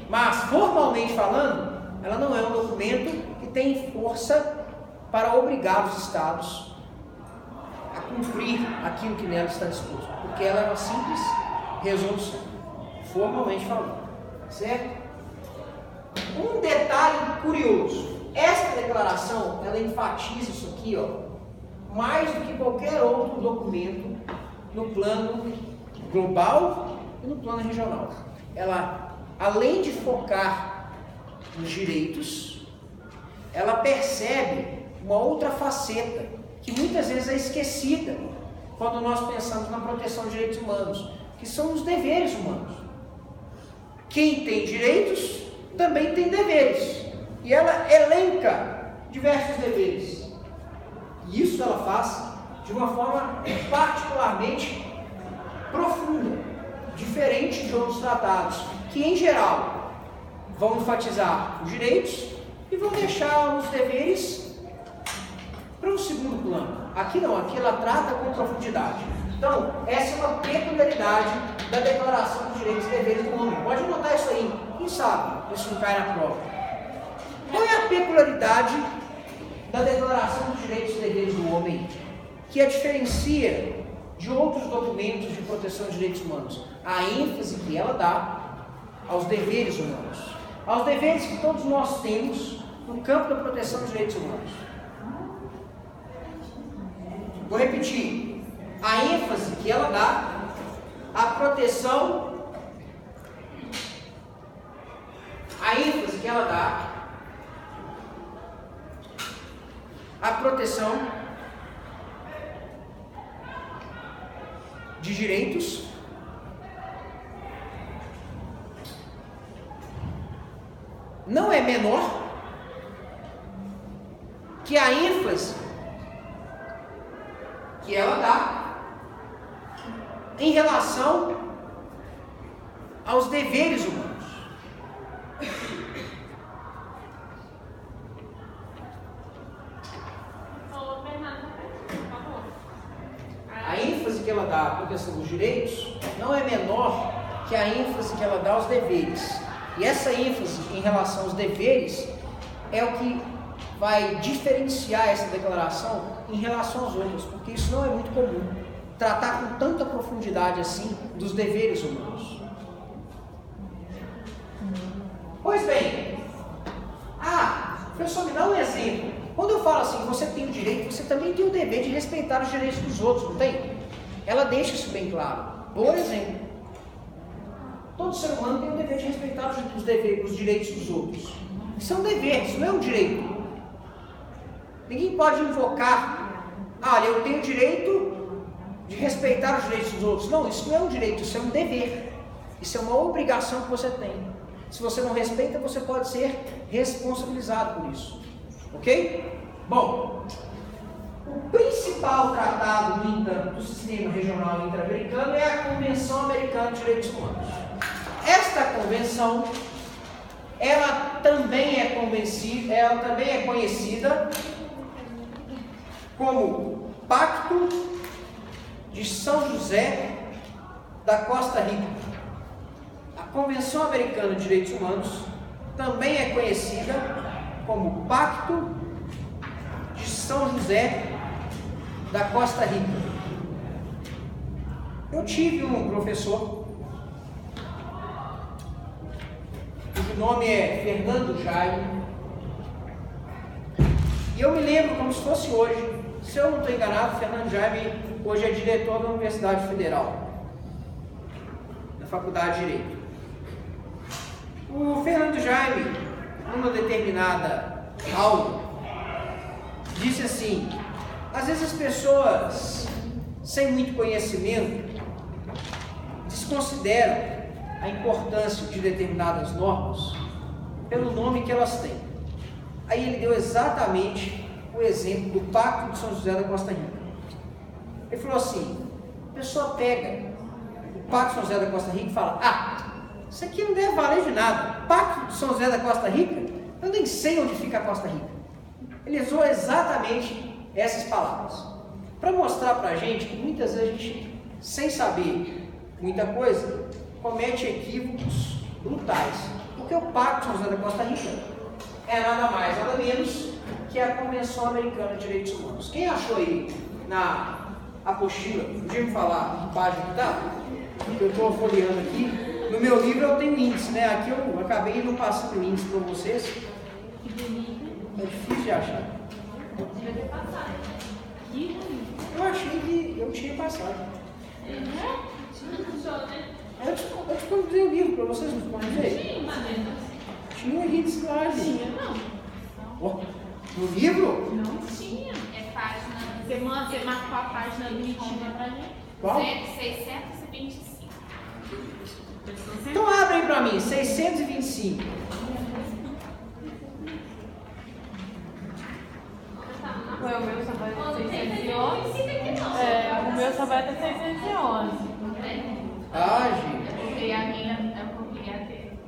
Mas, formalmente falando, ela não é um documento que tem força para obrigar os Estados a cumprir aquilo que nela está disposto, porque ela é uma simples resolução, formalmente falando. Certo? Um detalhe curioso, esta declaração, ela enfatiza isso aqui, ó, mais do que qualquer outro documento no plano global e no plano regional. Ela, além de focar nos direitos, ela percebe uma outra faceta que muitas vezes é esquecida quando nós pensamos na proteção de direitos humanos, que são os deveres humanos. Quem tem direitos também tem deveres. E ela elenca diversos deveres. E isso ela faz de uma forma particularmente profunda, diferente de outros tratados, que em geral vão enfatizar os direitos e vão deixar os deveres para um segundo plano. Aqui não, aqui ela trata com profundidade. Então, essa é uma peculiaridade da Declaração dos Direitos e Deveres do Homem. Pode anotar isso aí, quem sabe isso não cai na prova. Qual é a peculiaridade da Declaração dos Direitos e Deveres do Homem que a diferencia de outros documentos de proteção de direitos humanos? A ênfase que ela dá aos deveres humanos, aos deveres que todos nós temos no campo da proteção de direitos humanos. Vou repetir. A ênfase que ela dá à proteção, de direitos não é menor que a ênfase que ela dá em relação aos deveres humanos. A ênfase que ela dá à proteção dos direitos não é menor que a ênfase que ela dá aos deveres. E essa ênfase em relação aos deveres é o que vai diferenciar essa declaração em relação às outras, porque isso não é muito comum. Tratar com tanta profundidade assim dos deveres humanos. Pois bem, professor, me dá um exemplo. Quando eu falo assim, você tem o direito, você também tem o dever de respeitar os direitos dos outros, não tem? Ela deixa isso bem claro. Por exemplo, todo ser humano tem o dever de respeitar os direitos dos outros. Isso é um dever, isso não é um direito. Ninguém pode invocar, eu tenho o direito de respeitar os direitos dos outros. Não, isso não é um direito, isso é um dever. Isso é uma obrigação que você tem. Se você não respeita, você pode ser responsabilizado por isso. Ok? Bom, O principal tratado, no entanto, do sistema regional interamericano é a Convenção Americana de Direitos Humanos. Esta convenção, ela também é conhecida como Pacto de São José da Costa Rica. A Convenção Americana de Direitos Humanos também é conhecida como Pacto de São José da Costa Rica. Eu tive um professor, cujo nome é Fernando Jaime, e eu me lembro como se fosse hoje. Se eu não estou enganado, Fernando Jaime hoje é diretor da Universidade Federal, da Faculdade de Direito. O Fernando Jaime, numa determinada aula, disse assim: às vezes as pessoas, sem muito conhecimento, desconsideram a importância de determinadas normas pelo nome que elas têm. Aí ele deu exatamente o exemplo do Pacto de São José da Costa Rica. Ele falou assim: a pessoa pega o Pacto de São José da Costa Rica e fala: isso aqui não deve valer de nada. Pacto de São José da Costa Rica? Eu nem sei onde fica a Costa Rica. Ele usou exatamente essas palavras para mostrar para a gente que muitas vezes a gente, sem saber muita coisa, comete equívocos brutais. Porque o Pacto de São José da Costa Rica é nada mais, nada menos que a Convenção Americana de Direitos Humanos. Quem achou aí na apostila, podia me falar que página que está? Eu estou folheando aqui. No meu livro eu tenho índice, né? Aqui eu acabei não passando o índice para vocês. É difícil de achar. Eu achei que eu tinha passado. Eu disponibilizei o livro para vocês, não disponibilizei? Tinha um índice lá, gente. Tinha, não. No livro? Não tinha. É página. Você marcou a página bonitinha pra gente? Qual? 625. Então abre aí pra mim, 625. O meu só vai ter 611. O meu só vai ter 611. Gente. E a minha, eu copiei a dele.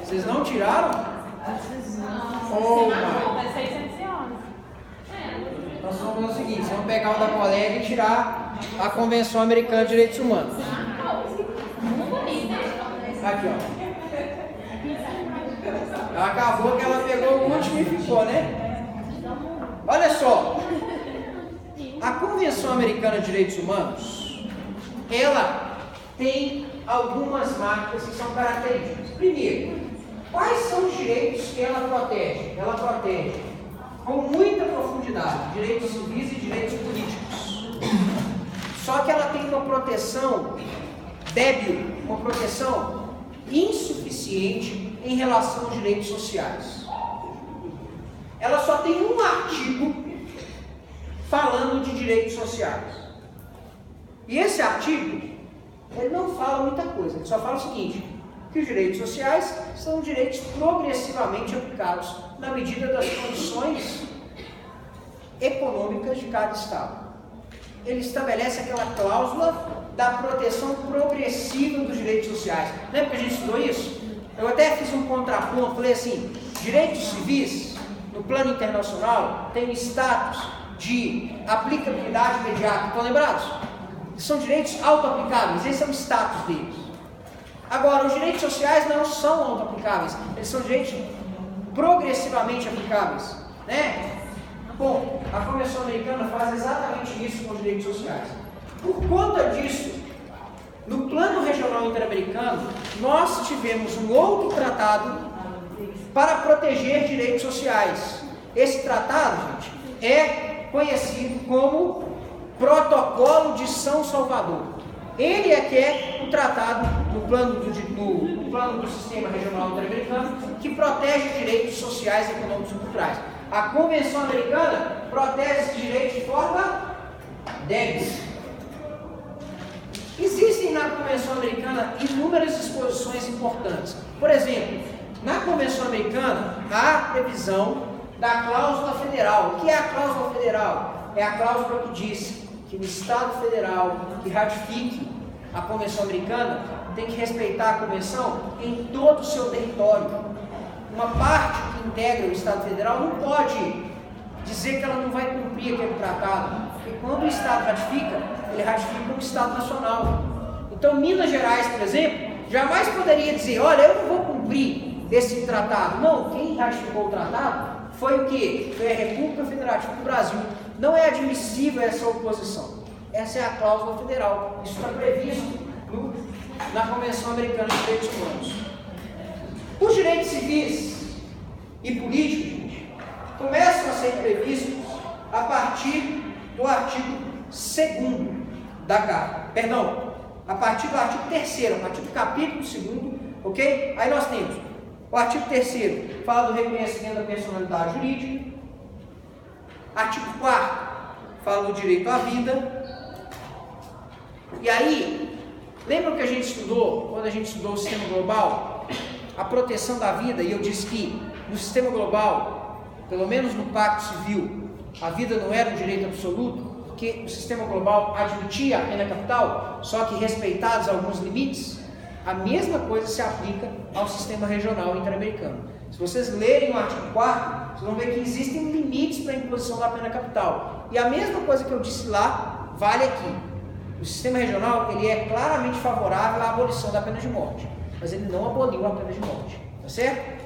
Vocês não tiraram? Você marcou, é 611. Nós vamos fazer o seguinte: vamos pegar o da colega e tirar a Convenção Americana de Direitos Humanos. Aqui, ó. Acabou que ela pegou o último e ficou, né? Olha só. A Convenção Americana de Direitos Humanos, ela tem algumas marcas que são características. Primeiro, quais são os direitos que ela protege? Ela protege com muita profundidade direitos civis e direitos políticos. Só que ela tem uma proteção débil, uma proteção insuficiente em relação aos direitos sociais. Ela só tem um artigo falando de direitos sociais. E esse artigo, ele não fala muita coisa, ele só fala o seguinte: que os direitos sociais são direitos progressivamente aplicados na medida das condições econômicas de cada Estado. Ele estabelece aquela cláusula da proteção progressiva dos direitos sociais. Lembra que a gente estudou isso? Eu até fiz um contraponto, falei assim: direitos civis, no plano internacional, tem status de aplicabilidade imediata. Estão lembrados? São direitos auto-aplicáveis, esse é o status deles. Agora, os direitos sociais não são auto-aplicáveis, eles são direitos progressivamente aplicáveis, né? Bom, a Convenção Americana faz exatamente isso com os direitos sociais. Por conta disso, no plano regional interamericano, nós tivemos um outro tratado para proteger direitos sociais.Esse tratado, gente, é conhecido como Protocolo de São Salvador. Ele é que é o tratado no plano do sistema regional interamericano que protege direitos sociais, econômicos e culturais. A Convenção Americana protege esses direitos de forma débil. Existem na Convenção Americana inúmeras disposições importantes. Por exemplo, na Convenção Americana há previsão da cláusula federal. O que é a cláusula federal? é a cláusula que diz que o Estado Federal que ratifique a Convenção Americana tem que respeitar a Convenção em todo o seu território. Uma parte que integra o Estado Federal não pode dizer que ela não vai cumprir aquele tratado, porque quando o Estado ratifica, ele ratifica como Estado Nacional. Então, Minas Gerais, por exemplo, jamais poderia dizer, olha, eu não vou cumprir esse tratado. Não, quem ratificou o tratado foi o quê? Foi a República Federativa do Brasil. Não é admissível essa oposição. Essa é a cláusula federal. Isso está previsto na Convenção Americana de Direitos Humanos. Os direitos civis e políticos, gente, começam a ser previstos a partir do artigo 2º da Carta. Perdão, a partir do artigo 3º, a partir do capítulo 2º, ok? Aí nós temos o artigo 3º, fala do reconhecimento da personalidade jurídica. Artigo 4º, fala do direito à vida. E aí, lembra o que a gente estudou, quando a gente estudou o sistema global? A proteção da vida, e eu disse que no sistema global, pelo menos no Pacto Civil, a vida não era um direito absoluto, porque o sistema global admitia a pena capital, só que respeitados alguns limites. A mesma coisa se aplica ao sistema regional interamericano. Se vocês lerem o artigo 4º, vocês vão ver que existem limites para a imposição da pena capital. E a mesma coisa que eu disse lá, vale aqui. O sistema regional, ele é claramente favorável à abolição da pena de morte, mas ele não aboliu a pena de morte, tá certo?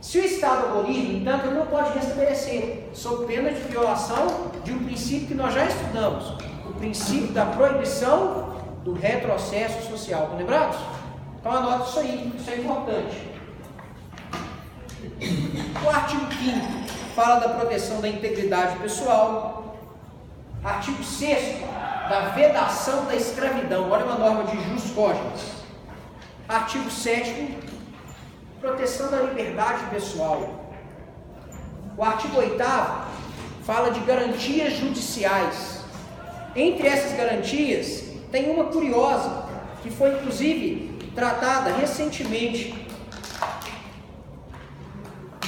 Se o Estado abolir, no entanto, ele não pode restabelecer, sob pena de violação de um princípio que nós já estudamos, o princípio da proibição do retrocesso social. Estão lembrados? Então anota isso aí, isso é importante. O artigo 5º fala da proteção da integridade pessoal. Artigo 6º, da vedação da escravidão. Olha uma norma de jus cogens. Artigo 7º, proteção da liberdade pessoal. O artigo 8º fala de garantias judiciais. Entre essas garantias, tem uma curiosa, que foi inclusive tratada recentemente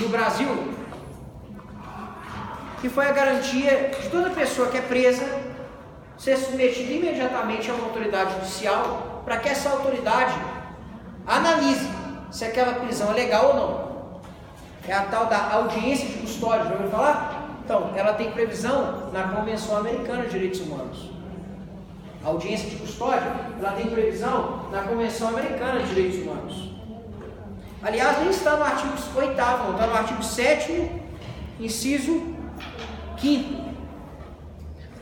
no Brasil, que foi a garantia de toda pessoa que é presa ser submetida imediatamente a uma autoridade judicial, para que essa autoridade analise se aquela prisão é legal ou não. É a tal da audiência de custódia, já ouviu falar? Então, ela tem previsão na Convenção Americana de Direitos Humanos. A audiência de custódia, ela tem previsão na Convenção Americana de Direitos Humanos. Aliás, nem está no artigo 8º, não, está no artigo 7º, inciso 5º.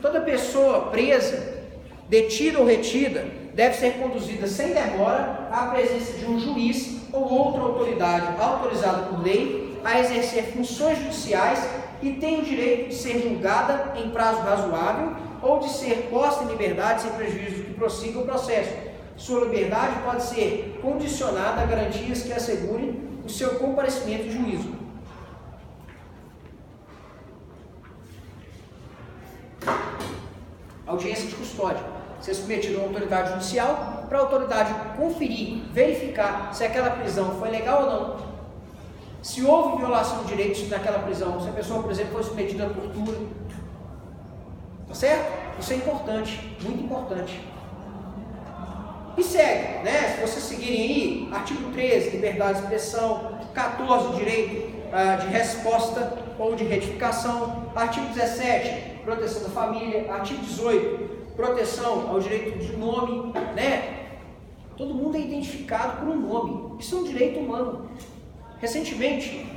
Toda pessoa presa, detida ou retida, deve ser conduzida sem demora à presença de um juiz ou outra autoridade autorizada por lei a exercer funções judiciais e tem o direito de ser julgada em prazo razoável ou de ser posta em liberdade sem prejuízo de que prossiga o processo. Sua liberdade pode ser condicionada a garantias que assegurem o seu comparecimento em juízo. Audiência de custódia. Ser submetido a uma autoridade judicial para a autoridade conferir, verificar se aquela prisão foi legal ou não. Se houve violação de direitos naquela prisão, se a pessoa, por exemplo, foi submetida a tortura. Tá certo? Isso é importante, muito importante. E segue, né? Se vocês seguirem aí, artigo 13, liberdade de expressão, 14, direito de resposta ou de retificação, artigo 17, proteção da família, artigo 18, proteção ao direito de nome, né? Todo mundo é identificado por um nome, isso é um direito humano. Recentemente,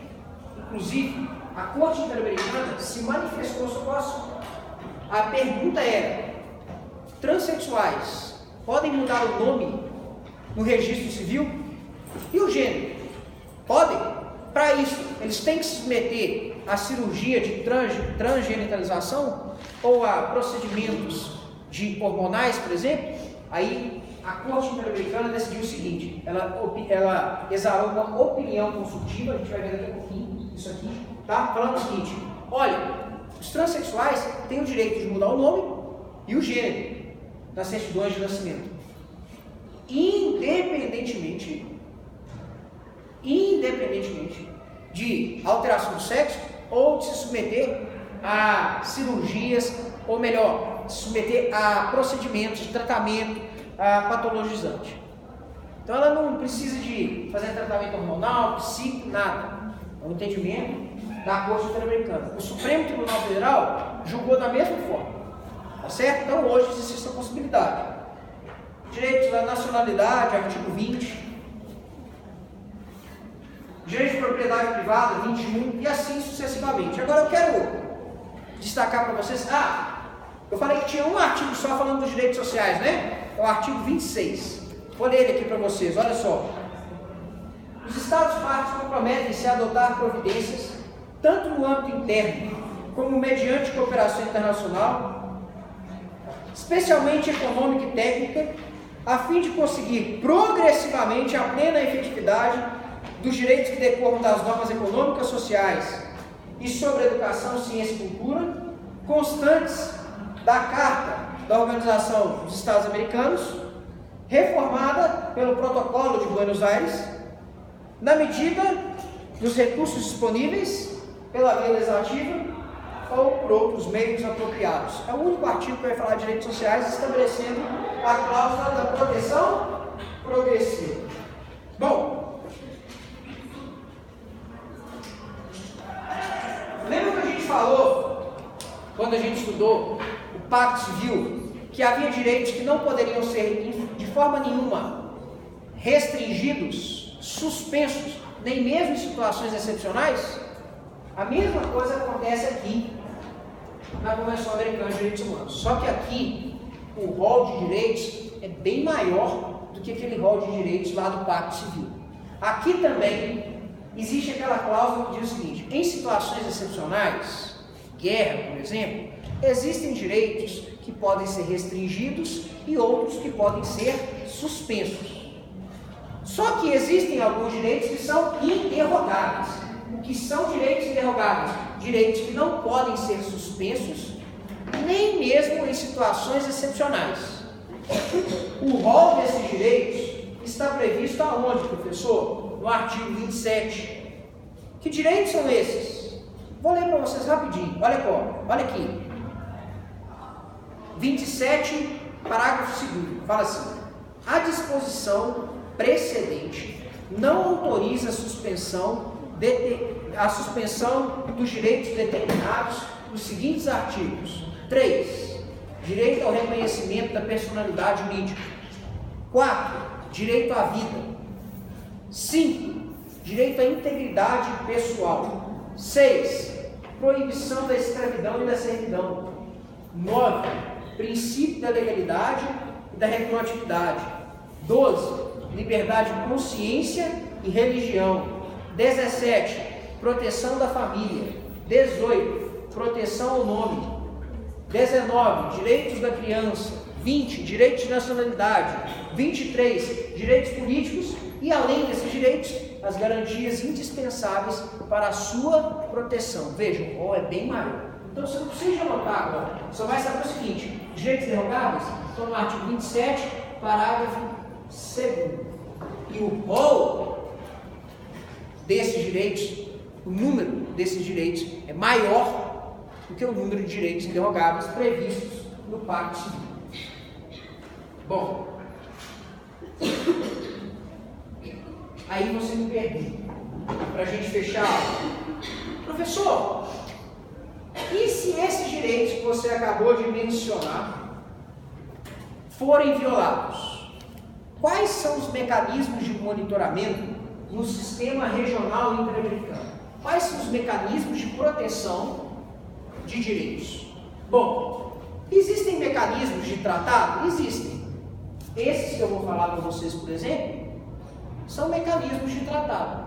inclusive, a Corte Interamericana se manifestou sobre o assunto. A pergunta era: transexuais podem mudar o nome no registro civil? E o gênero? Podem? Para isso, eles têm que se submeter à cirurgia de transgenitalização ou a procedimentos de hormonais, por exemplo? Aí a Corte Interamericana decidiu o seguinte: ela exarou uma opinião consultiva, a gente vai ver daqui a pouquinho isso aqui, tá? Falando o seguinte: olha, os transexuais têm o direito de mudar o nome e o gênero das certidões de nascimento, independentemente de alteração do sexo ou de se submeter a cirurgias ou melhor, se submeter a procedimentos de tratamento patologizante. Então ela não precisa de fazer tratamento hormonal, psíquico, nada. É um entendimento da Corte Interamericana. O Supremo Tribunal Federal julgou da mesma forma. Tá certo? Então hoje existe essa possibilidade. Direitos da nacionalidade, artigo 20. Direito de propriedade privada, 21, e assim sucessivamente. Agora eu quero destacar para vocês, eu falei que tinha um artigo só falando dos direitos sociais, né? É o artigo 26. Vou ler ele aqui para vocês, olha só. Os Estados-partes comprometem-se a adotar providências, tanto no âmbito interno, como mediante cooperação internacional, especialmente econômica e técnica, a fim de conseguir progressivamente a plena efetividade dos direitos que decorram das normas econômicas, sociais e sobre educação, ciência e cultura, constantes da Carta da Organização dos Estados Americanos, reformada pelo Protocolo de Buenos Aires, na medida dos recursos disponíveis pela via legislativa ou por outros meios apropriados. É o único artigo que vai falar de direitos sociais, estabelecendo a cláusula da proteção progressiva. Bom, lembra que a gente falou, quando a gente estudou o Pacto Civil, que havia direitos que não poderiam ser, de forma nenhuma, restringidos, suspensos, nem mesmo em situações excepcionais? A mesma coisa acontece aqui na Convenção Americana de Direitos Humanos. Só que aqui o rol de direitos é bem maior do que aquele rol de direitos lá do Pacto Civil. Aqui também existe aquela cláusula que diz o seguinte: em situações excepcionais, guerra, por exemplo, existem direitos que podem ser restringidos e outros que podem ser suspensos. Só que existem alguns direitos que são interrogáveis. O que são direitos interrogáveis? Direitos que não podem ser suspensos, nem mesmo em situações excepcionais. O rol desses direitos está previsto aonde, professor? No artigo 27. Que direitos são esses? Vou ler para vocês rapidinho. Olha aqui. 27, parágrafo 2º. Fala assim: a disposição precedente não autoriza a suspensão dos direitos determinados nos seguintes artigos: 3. Direito ao reconhecimento da personalidade jurídica. 4. Direito à vida. 5. Direito à integridade pessoal. 6. Proibição da escravidão e da servidão. 9. Princípio da legalidade e da retroatividade. 12. Liberdade de consciência e religião. 17. Proteção da família. 18. Proteção ao nome. 19. Direitos da criança. 20. Direitos de nacionalidade. 23. Direitos políticos e, além desses direitos, as garantias indispensáveis para a sua proteção. Vejam, o rol é bem maior. Então você não precisa anotar agora. Só vai saber o seguinte: direitos derrogáveis estão no artigo 27, parágrafo 2º. E o rol desses direitos, o número desses direitos é maior do que o número de direitos interrogáveis previstos no Pacto Civil. Bom, aí você me pergunta, para a gente fechar, professor, e se esses direitos que você acabou de mencionar forem violados? Quais são os mecanismos de monitoramento no sistema regional interamericano? Quais são os mecanismos de proteção de direitos? Bom, existem mecanismos de tratado? Existem. Esses que eu vou falar para vocês, por exemplo, são mecanismos de tratado.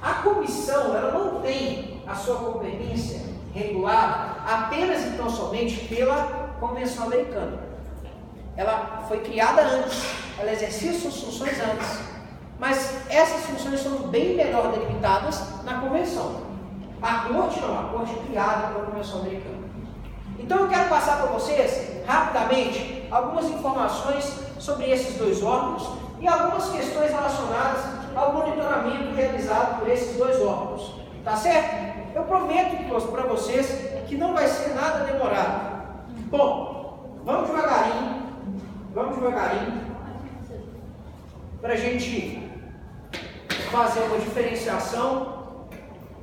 A comissão, ela não tem a sua competência regulada apenas e tão somente pela Convenção Americana. Ela foi criada antes, ela exercia suas funções antes, mas essas funções são bem melhor delimitadas na Convenção. A Corte não, a Corte é criada pela Convenção Americana. Então eu quero passar para vocês, rapidamente, algumas informações sobre esses dois órgãos e algumas questões relacionadas ao monitoramento realizado por esses dois órgãos. Tá certo? Eu prometo para vocês que não vai ser nada demorado. Bom, vamos devagarinho, para a gente fazer uma diferenciação,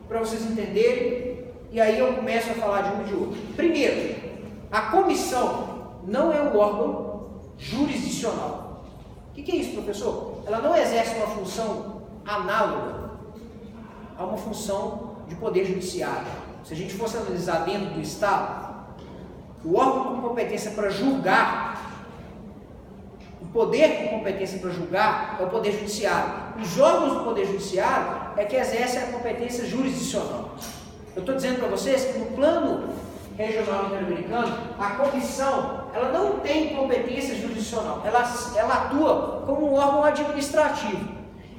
para vocês entenderem, e aí eu começo a falar de um e de outro. Primeiro, a comissão não é um órgão jurisdicional. O que é isso, professor? Ela não exerce uma função análoga a uma função de poder judiciário. Se a gente fosse analisar dentro do Estado, o órgão com competência para julgar, o poder com competência para julgar é o poder judiciário. Os órgãos do poder judiciário é que exercem a competência jurisdicional. Eu estou dizendo para vocês que no plano regional interamericano, a comissão, ela não tem competência jurisdicional, ela atua como um órgão administrativo.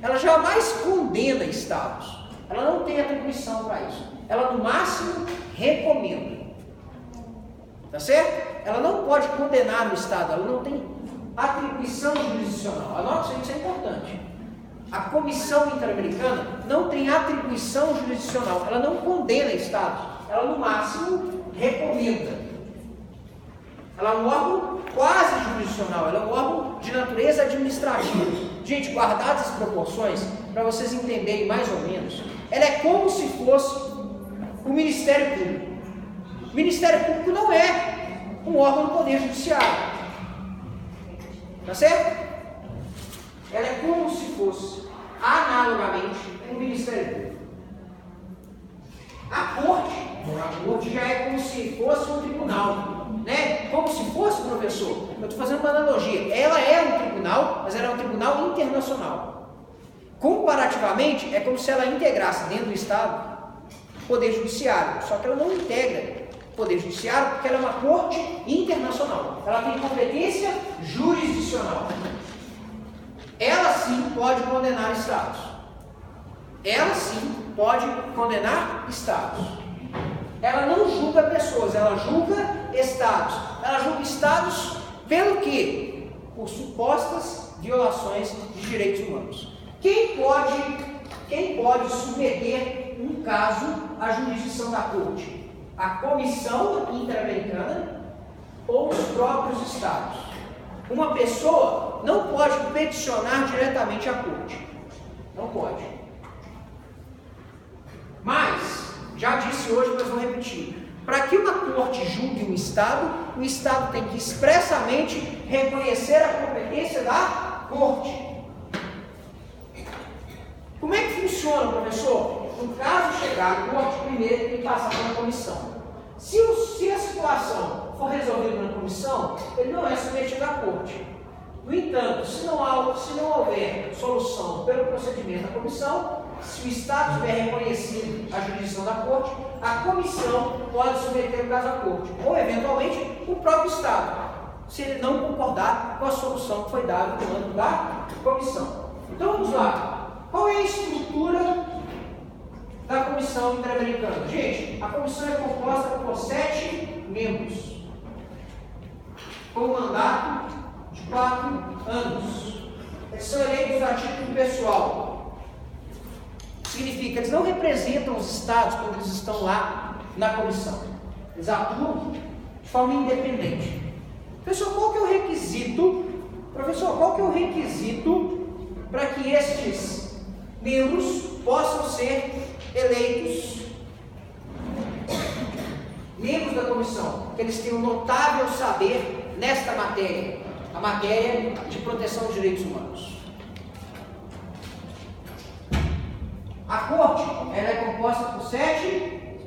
Ela jamais condena estados, ela não tem atribuição para isso. Ela no máximo recomenda. Tá certo? Ela não pode condenar o Estado, ela não tem atribuição jurisdicional. Anote isso é importante. A Comissão Interamericana não tem atribuição jurisdicional, ela não condena Estados, ela no máximo recomenda. Ela é um órgão quase jurisdicional, ela é um órgão de natureza administrativa. Gente, guardadas as proporções, para vocês entenderem mais ou menos, ela é como se fosse o Ministério Público. O Ministério Público não é um órgão do Poder Judiciário. Tá certo? Ela é como se fosse, analogamente, o Ministério Público. A Corte já é como se fosse um tribunal, né? Como se fosse, professor, eu estou fazendo uma analogia. Ela é um tribunal, mas ela é um tribunal internacional. Comparativamente, é como se ela integrasse dentro do Estado o Poder Judiciário, só que ela não integra o Poder Judiciário porque ela é uma corte internacional. Ela tem competência jurisdicional. Ela sim pode condenar estados. Ela sim pode condenar estados. Ela não julga pessoas, ela julga estados. Ela julga estados pelo quê? Por supostas violações de direitos humanos. Quem pode submeter um caso à jurisdição da Corte? A Comissão Interamericana ou os próprios estados? Uma pessoa não pode peticionar diretamente à Corte. Não pode. Mas, já disse hoje, mas vou repetir. Para que uma corte julgue um Estado, o Estado tem que expressamente reconhecer a competência da Corte. Como é que funciona, professor? No caso chegar à Corte, primeiro tem que passar por uma comissão. Se a situação for resolvida na comissão, ele não é submetido à Corte. No entanto, se não houver solução pelo procedimento da comissão, se o Estado tiver reconhecido a jurisdição da Corte, a comissão pode submeter o caso à Corte, ou eventualmente o próprio Estado, se ele não concordar com a solução que foi dada no âmbito da comissão. Então vamos lá. Qual é a estrutura da Comissão Interamericana? Gente, a comissão é composta por 7 membros, com um mandato de 4 anos. Eles são eleitos a título pessoal. Significa que eles não representam os estados quando eles estão lá na comissão. Eles atuam de forma independente. Professor, qual que é o requisito? Professor, qual que é o requisito para que estes membros possam ser eleitos membros da comissão? Que eles tenham notável saber nesta matéria, a matéria de proteção dos direitos humanos. A Corte ela é composta por 7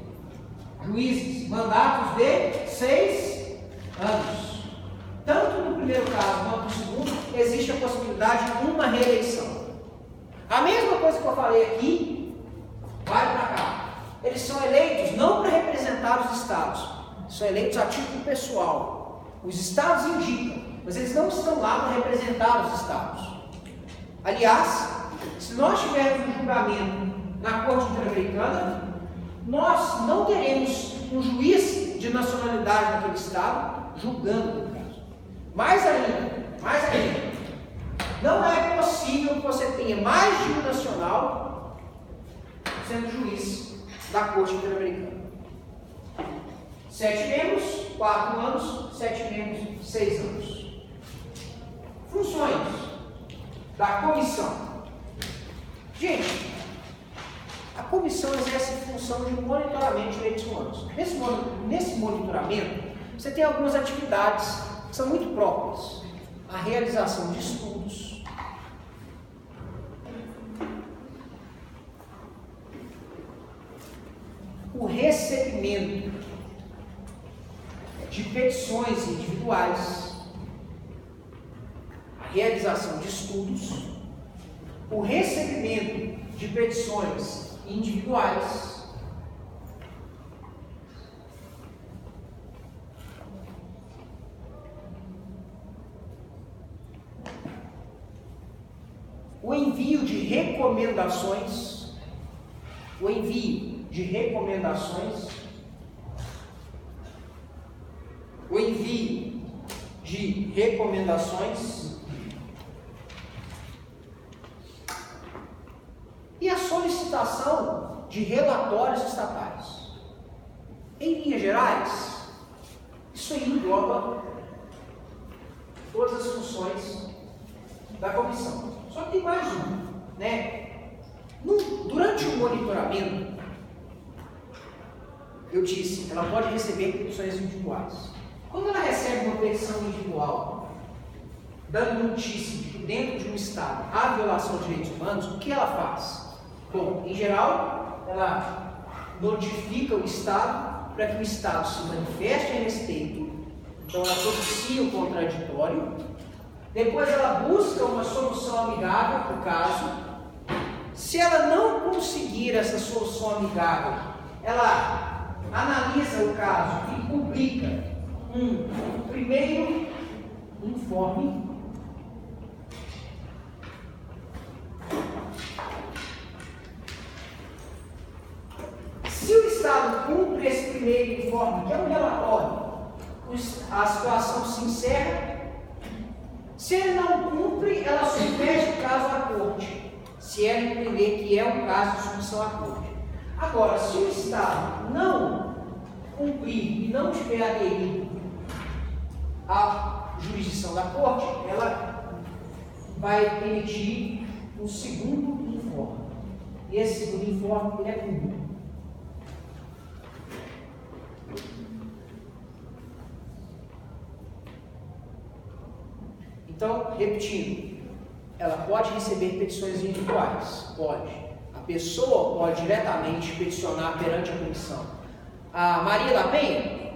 juízes, mandatos de 6 anos. Tanto no primeiro caso quanto no segundo, existe a possibilidade de uma reeleição. A mesma coisa que eu falei aqui, vai para cá. Eles são eleitos não para representar os estados, são eleitos a título pessoal. Os estados indicam, mas eles não estão lá para representar os estados. Aliás, se nós tivermos um julgamento na Corte Interamericana, nós não teremos um juiz de nacionalidade naquele estado julgando o caso. Mais ainda, não é possível que você tenha mais de um nacional sendo juiz da Corte Interamericana. 7 membros, 4 anos, 7 membros, 6 anos. Funções da comissão. Gente, a comissão exerce a função de monitoramento de direitos humanos. Nesse monitoramento, você tem algumas atividades que são muito próprias. A realização de estudos, o recebimento de petições individuais, a realização de estudos, o recebimento de petições individuais, o envio de recomendações, o envio de recomendações, o envio de recomendações e a solicitação de relatórios estatais. Em linhas gerais, isso aí engloba todas as funções da comissão. Só que tem mais uma, né? Durante o monitoramento, eu disse, ela pode receber petições individuais. Quando ela recebe uma petição individual, dando notícia de que dentro de um estado há violação de direitos humanos, o que ela faz? Bom, em geral, ela notifica o estado para que o estado se manifeste a respeito. Então ela propicia o contraditório. Depois ela busca uma solução amigável para o caso. Se ela não conseguir essa solução amigável, ela analisa o caso e publica um primeiro informe. Se o Estado cumpre esse primeiro informe, que é um relatório, a situação se encerra. Se ele não cumpre, ela submete o caso à corte, se ela entender que é um caso de submissão à corte. Agora, se o Estado não cumprir e não tiver aderido à jurisdição da corte, ela vai emitir um segundo informe. E esse segundo informe ele é público. Então, repetindo, ela pode receber petições individuais, pode. A pessoa pode diretamente peticionar perante a comissão. A Maria da Penha,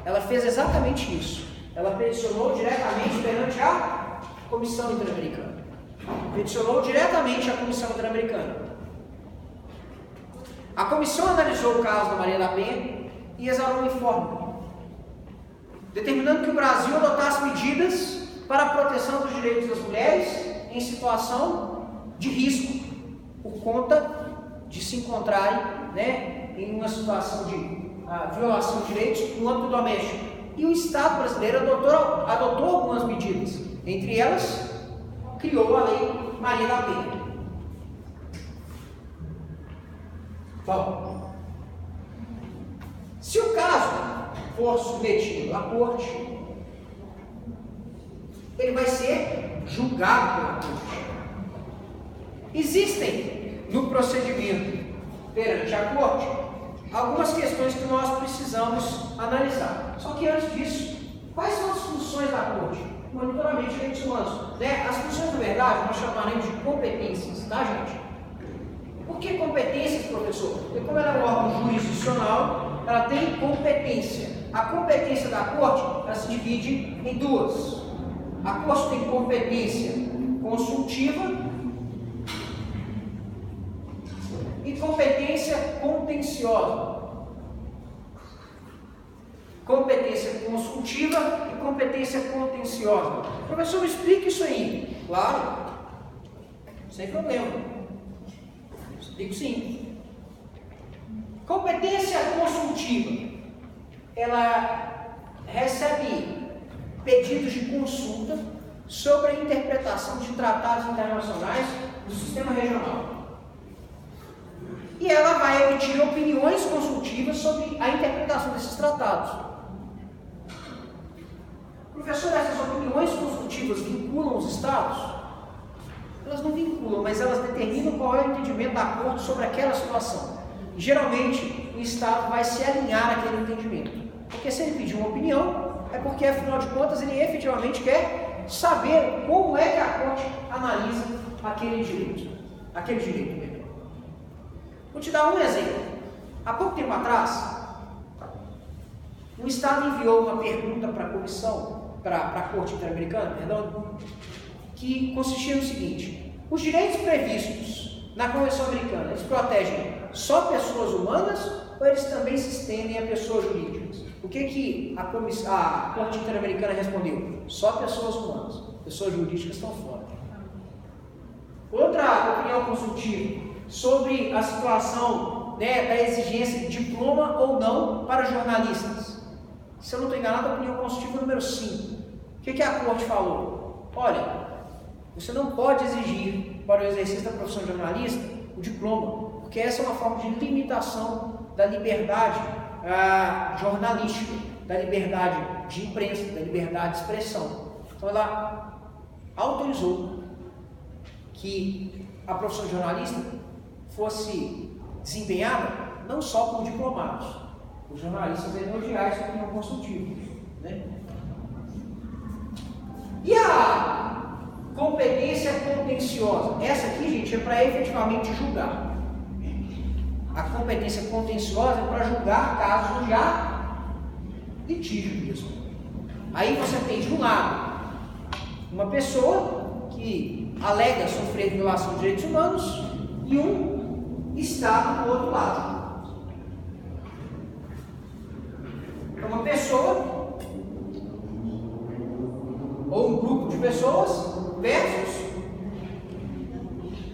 ela fez exatamente isso. Ela peticionou diretamente perante a Comissão Interamericana. Peticionou diretamente à Comissão Interamericana. A comissão analisou o caso da Maria da Penha e exarou um informe, determinando que o Brasil adotasse medidas para a proteção dos direitos das mulheres em situação de risco, por conta de se encontrarem, né, em uma situação de violação de direitos no âmbito doméstico. E o Estado brasileiro adotou algumas medidas, entre elas, criou a Lei Maria da Penha. Bom, se o caso for submetido à corte, ele vai ser julgado pela corte. Existem no procedimento perante a corte algumas questões que nós precisamos analisar. Só que antes disso, quais são as funções da corte? Monitoramento de direitos humanos. Né? As funções, na verdade, nós chamaremos de competências, tá, gente? Por que competências, professor? Porque como ela é um órgão jurisdicional, ela tem competência. A competência da corte, ela se divide em duas. A corte tem competência consultiva e competência contenciosa. Competência consultiva e competência contenciosa. Professor, me explique isso aí. Claro, sem problema. Explico sim. Competência consultiva. Ela recebe pedidos de consulta sobre a interpretação de tratados internacionais do sistema regional. E ela vai emitir opiniões consultivas sobre a interpretação desses tratados. Professor, essas opiniões consultivas vinculam os estados? Elas não vinculam, mas elas determinam qual é o entendimento da corte sobre aquela situação. Geralmente, o estado vai se alinhar àquele entendimento. Porque se ele pedir uma opinião, é porque, afinal de contas, ele efetivamente quer saber como é que a corte analisa aquele direito. Vou te dar um exemplo. Há pouco tempo atrás, o Estado enviou uma pergunta para a comissão, para a Corte Interamericana, que consistia no seguinte: os direitos previstos na Convenção Americana, eles protegem só pessoas humanas ou eles também se estendem a pessoas jurídicas? O que a Corte Interamericana respondeu? Só pessoas humanas. Pessoas jurídicas estão fora. Outra opinião consultiva sobre a situação, da exigência de diploma ou não para jornalistas. Se eu não estou enganado, a opinião consultiva número 5. O que a Corte falou? Olha, você não pode exigir para o exercício da profissão de jornalista o diploma, porque essa é uma forma de limitação da liberdade jornalística, da liberdade de imprensa, da liberdade de expressão. Então ela autorizou que a profissão de jornalista fosse desempenhada não só por diplomados. Os jornalistas elogiaram essa opinião consultiva, né? E a competência contenciosa? Essa aqui, gente, é para efetivamente julgar. A competência contenciosa é para julgar casos já litígio mesmo. Aí você tem de um lado uma pessoa que alega sofrer violação de direitos humanos e um Estado do outro lado. É uma pessoa ou um grupo de pessoas versus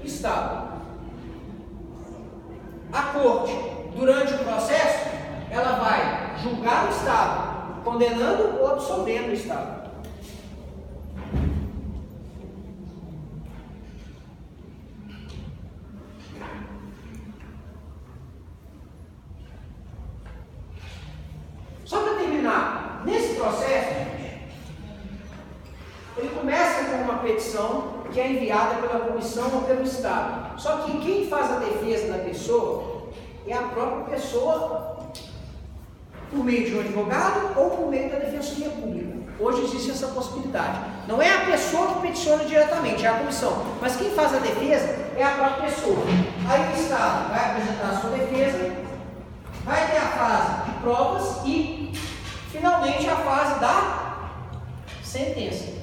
o Estado. A Corte, durante o processo, ela vai julgar o Estado, condenando ou absolvendo o Estado. Só para terminar, nesse processo, ele começa com uma petição que é enviada pela comissão ou pelo Estado. Só que quem faz a defesa da pessoa é a própria pessoa, por meio de um advogado ou por meio da defensoria pública. Hoje existe essa possibilidade. Não é a pessoa que peticiona diretamente, é a comissão. Mas quem faz a defesa é a própria pessoa. Aí o Estado vai apresentar a sua defesa, vai ter a fase de provas e, finalmente, a fase da sentença.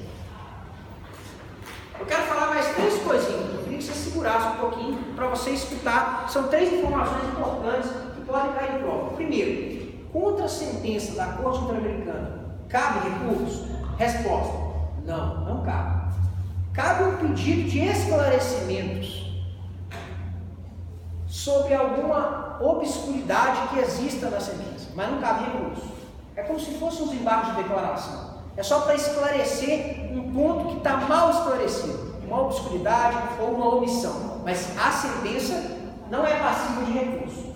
Eu quero falar mais 3 coisinhas. Eu queria que você segurasse um pouquinho para você escutar. São 3 informações importantes que podem cair de prova. Primeiro, contra a sentença da Corte Interamericana, cabe recurso? Resposta: não, não cabe. Cabe um pedido de esclarecimentos sobre alguma obscuridade que exista na sentença, mas não cabe recurso. É como se fosse um desembargo de declaração. É só para esclarecer um ponto que está mal esclarecido, uma obscuridade ou uma omissão. Mas a sentença não é passível de recurso.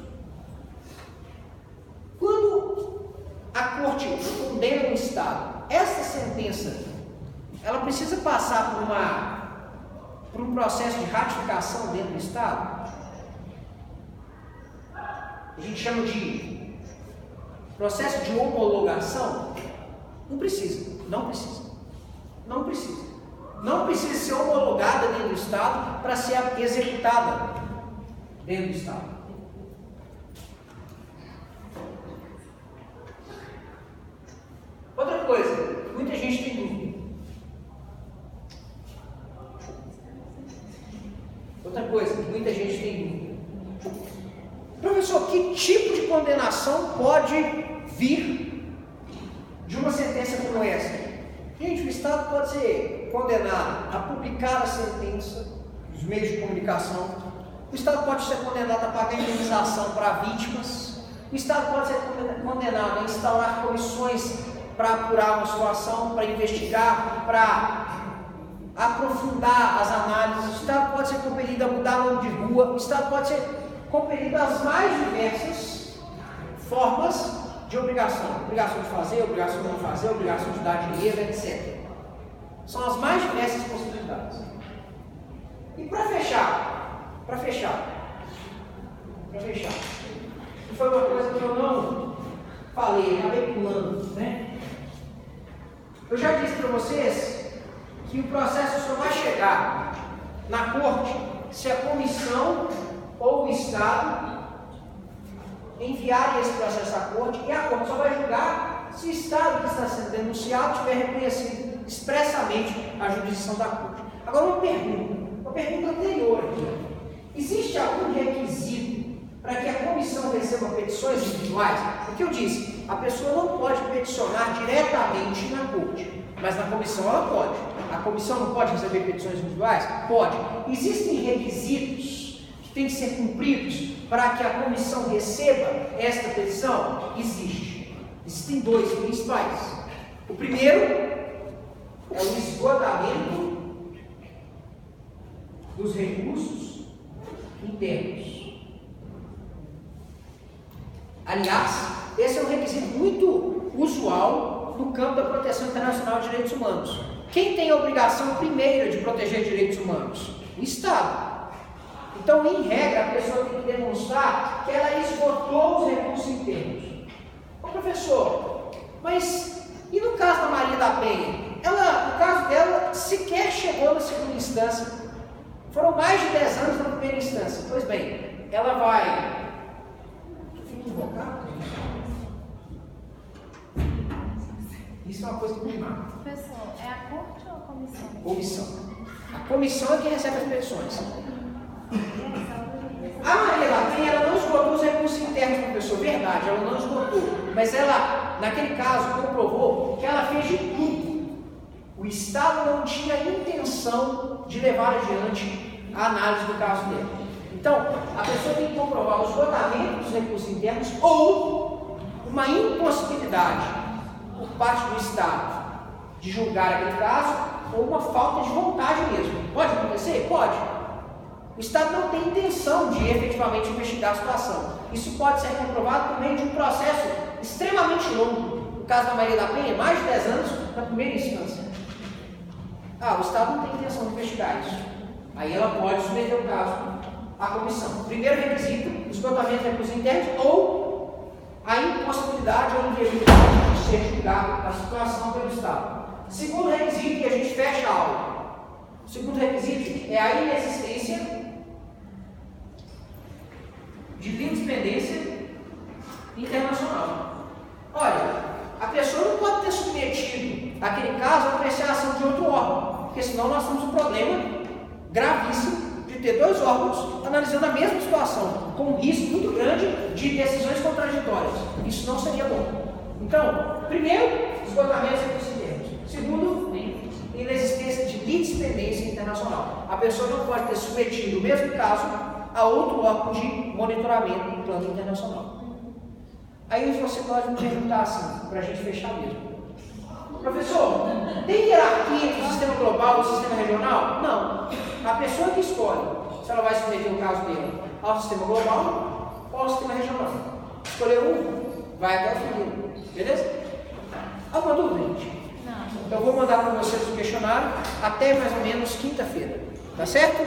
Quando a Corte condena um Estado, essa sentença, ela precisa passar por um processo de ratificação dentro do Estado. A gente chama de processo de homologação. Não precisa, não precisa, não precisa. Não precisa ser homologada dentro do Estado para ser executada dentro do Estado. Outra coisa, muita gente tem dúvida. Outra coisa, muita gente tem dúvida. Professor, que tipo de condenação pode vir de uma sentença como essa? Gente, o Estado pode ser condenado a publicar a sentença nos meios de comunicação. O Estado pode ser condenado a pagar indenização para vítimas. O Estado pode ser condenado a instaurar comissões para apurar uma situação, para investigar, para aprofundar as análises. O Estado pode ser compelido a mudar nome de rua. O Estado pode ser compelido às mais diversas formas de obrigação. Obrigação de fazer, obrigação de não fazer, obrigação de dar dinheiro, etc. São as mais diversas possibilidades. E para fechar, e foi uma coisa que eu não falei, acabei pulando, né? Eu já disse para vocês que o processo só vai chegar na corte se a comissão ou o Estado enviarem esse processo à corte, e a corte só vai julgar se o Estado que está sendo denunciado tiver reconhecido expressamente a jurisdição da corte. Agora uma pergunta anterior aqui. Existe algum requisito para que a comissão receba petições individuais? Porque eu disse, a pessoa não pode peticionar diretamente na corte, mas na comissão ela pode. A comissão não pode receber petições individuais? Pode. Existem requisitos que têm que ser cumpridos para que a comissão receba esta petição? Existem dois principais. O primeiro é o esgotamento dos recursos internos. Aliás, esse é um requisito muito usual no campo da proteção internacional de direitos humanos. Quem tem a obrigação primeira de proteger direitos humanos? O Estado. Então, em regra, a pessoa tem que demonstrar que ela esgotou os recursos internos. Ô professor, mas e no caso da Maria da Penha? O caso dela sequer chegou na segunda instância. Foram mais de 10 anos na primeira instância. Pois bem, ela vai... Isso é uma coisa que me mata. Professor, é a corte ou a comissão? Comissão. A comissão é quem recebe as petições. A Maria da Penha, ela não esgotou os recursos internos, professor. Verdade, ela não esgotou. Mas ela, naquele caso, comprovou que ela fez de tudo. O Estado não tinha intenção de levar adiante a análise do caso dele. Então, a pessoa tem que comprovar o esgotamento dos recursos internos ou uma impossibilidade por parte do Estado de julgar aquele caso ou uma falta de vontade mesmo. Pode acontecer? Pode. O Estado não tem intenção de efetivamente investigar a situação. Isso pode ser comprovado por meio de um processo extremamente longo. No caso da Maria da Penha, mais de 10 anos na primeira instância. O Estado não tem intenção de investigar isso. Aí ela pode submeter o caso à comissão. Primeiro requisito, esgotamento de recursos internos ou a impossibilidade ou inviabilidade de ser julgado a situação pelo Estado. Segundo requisito, e a gente fecha a aula. O segundo requisito é a inexistência de litispendência internacional. Olha, a pessoa não pode ter submetido aquele caso à apreciação de outro órgão, porque senão nós temos um problema gravíssimo de ter dois órgãos analisando a mesma situação, com um risco muito grande de decisões contraditórias. Isso não seria bom. Então, primeiro, esgotamento de recursos internos. Segundo, inexistência de litispendência internacional. A pessoa não pode ter submetido o mesmo caso a outro órgão de monitoramento no plano internacional. Aí você pode me perguntar assim, para a gente fechar mesmo. Professor, tem hierarquia entre o sistema global e o sistema regional? Não. A pessoa que escolhe se ela vai submeter o caso dele ao sistema global ou ao sistema regional. Escolher um, vai até o fim. Beleza? Alguma dúvida, gente? Não. Eu vou mandar para vocês o questionário até mais ou menos quinta-feira. Tá certo?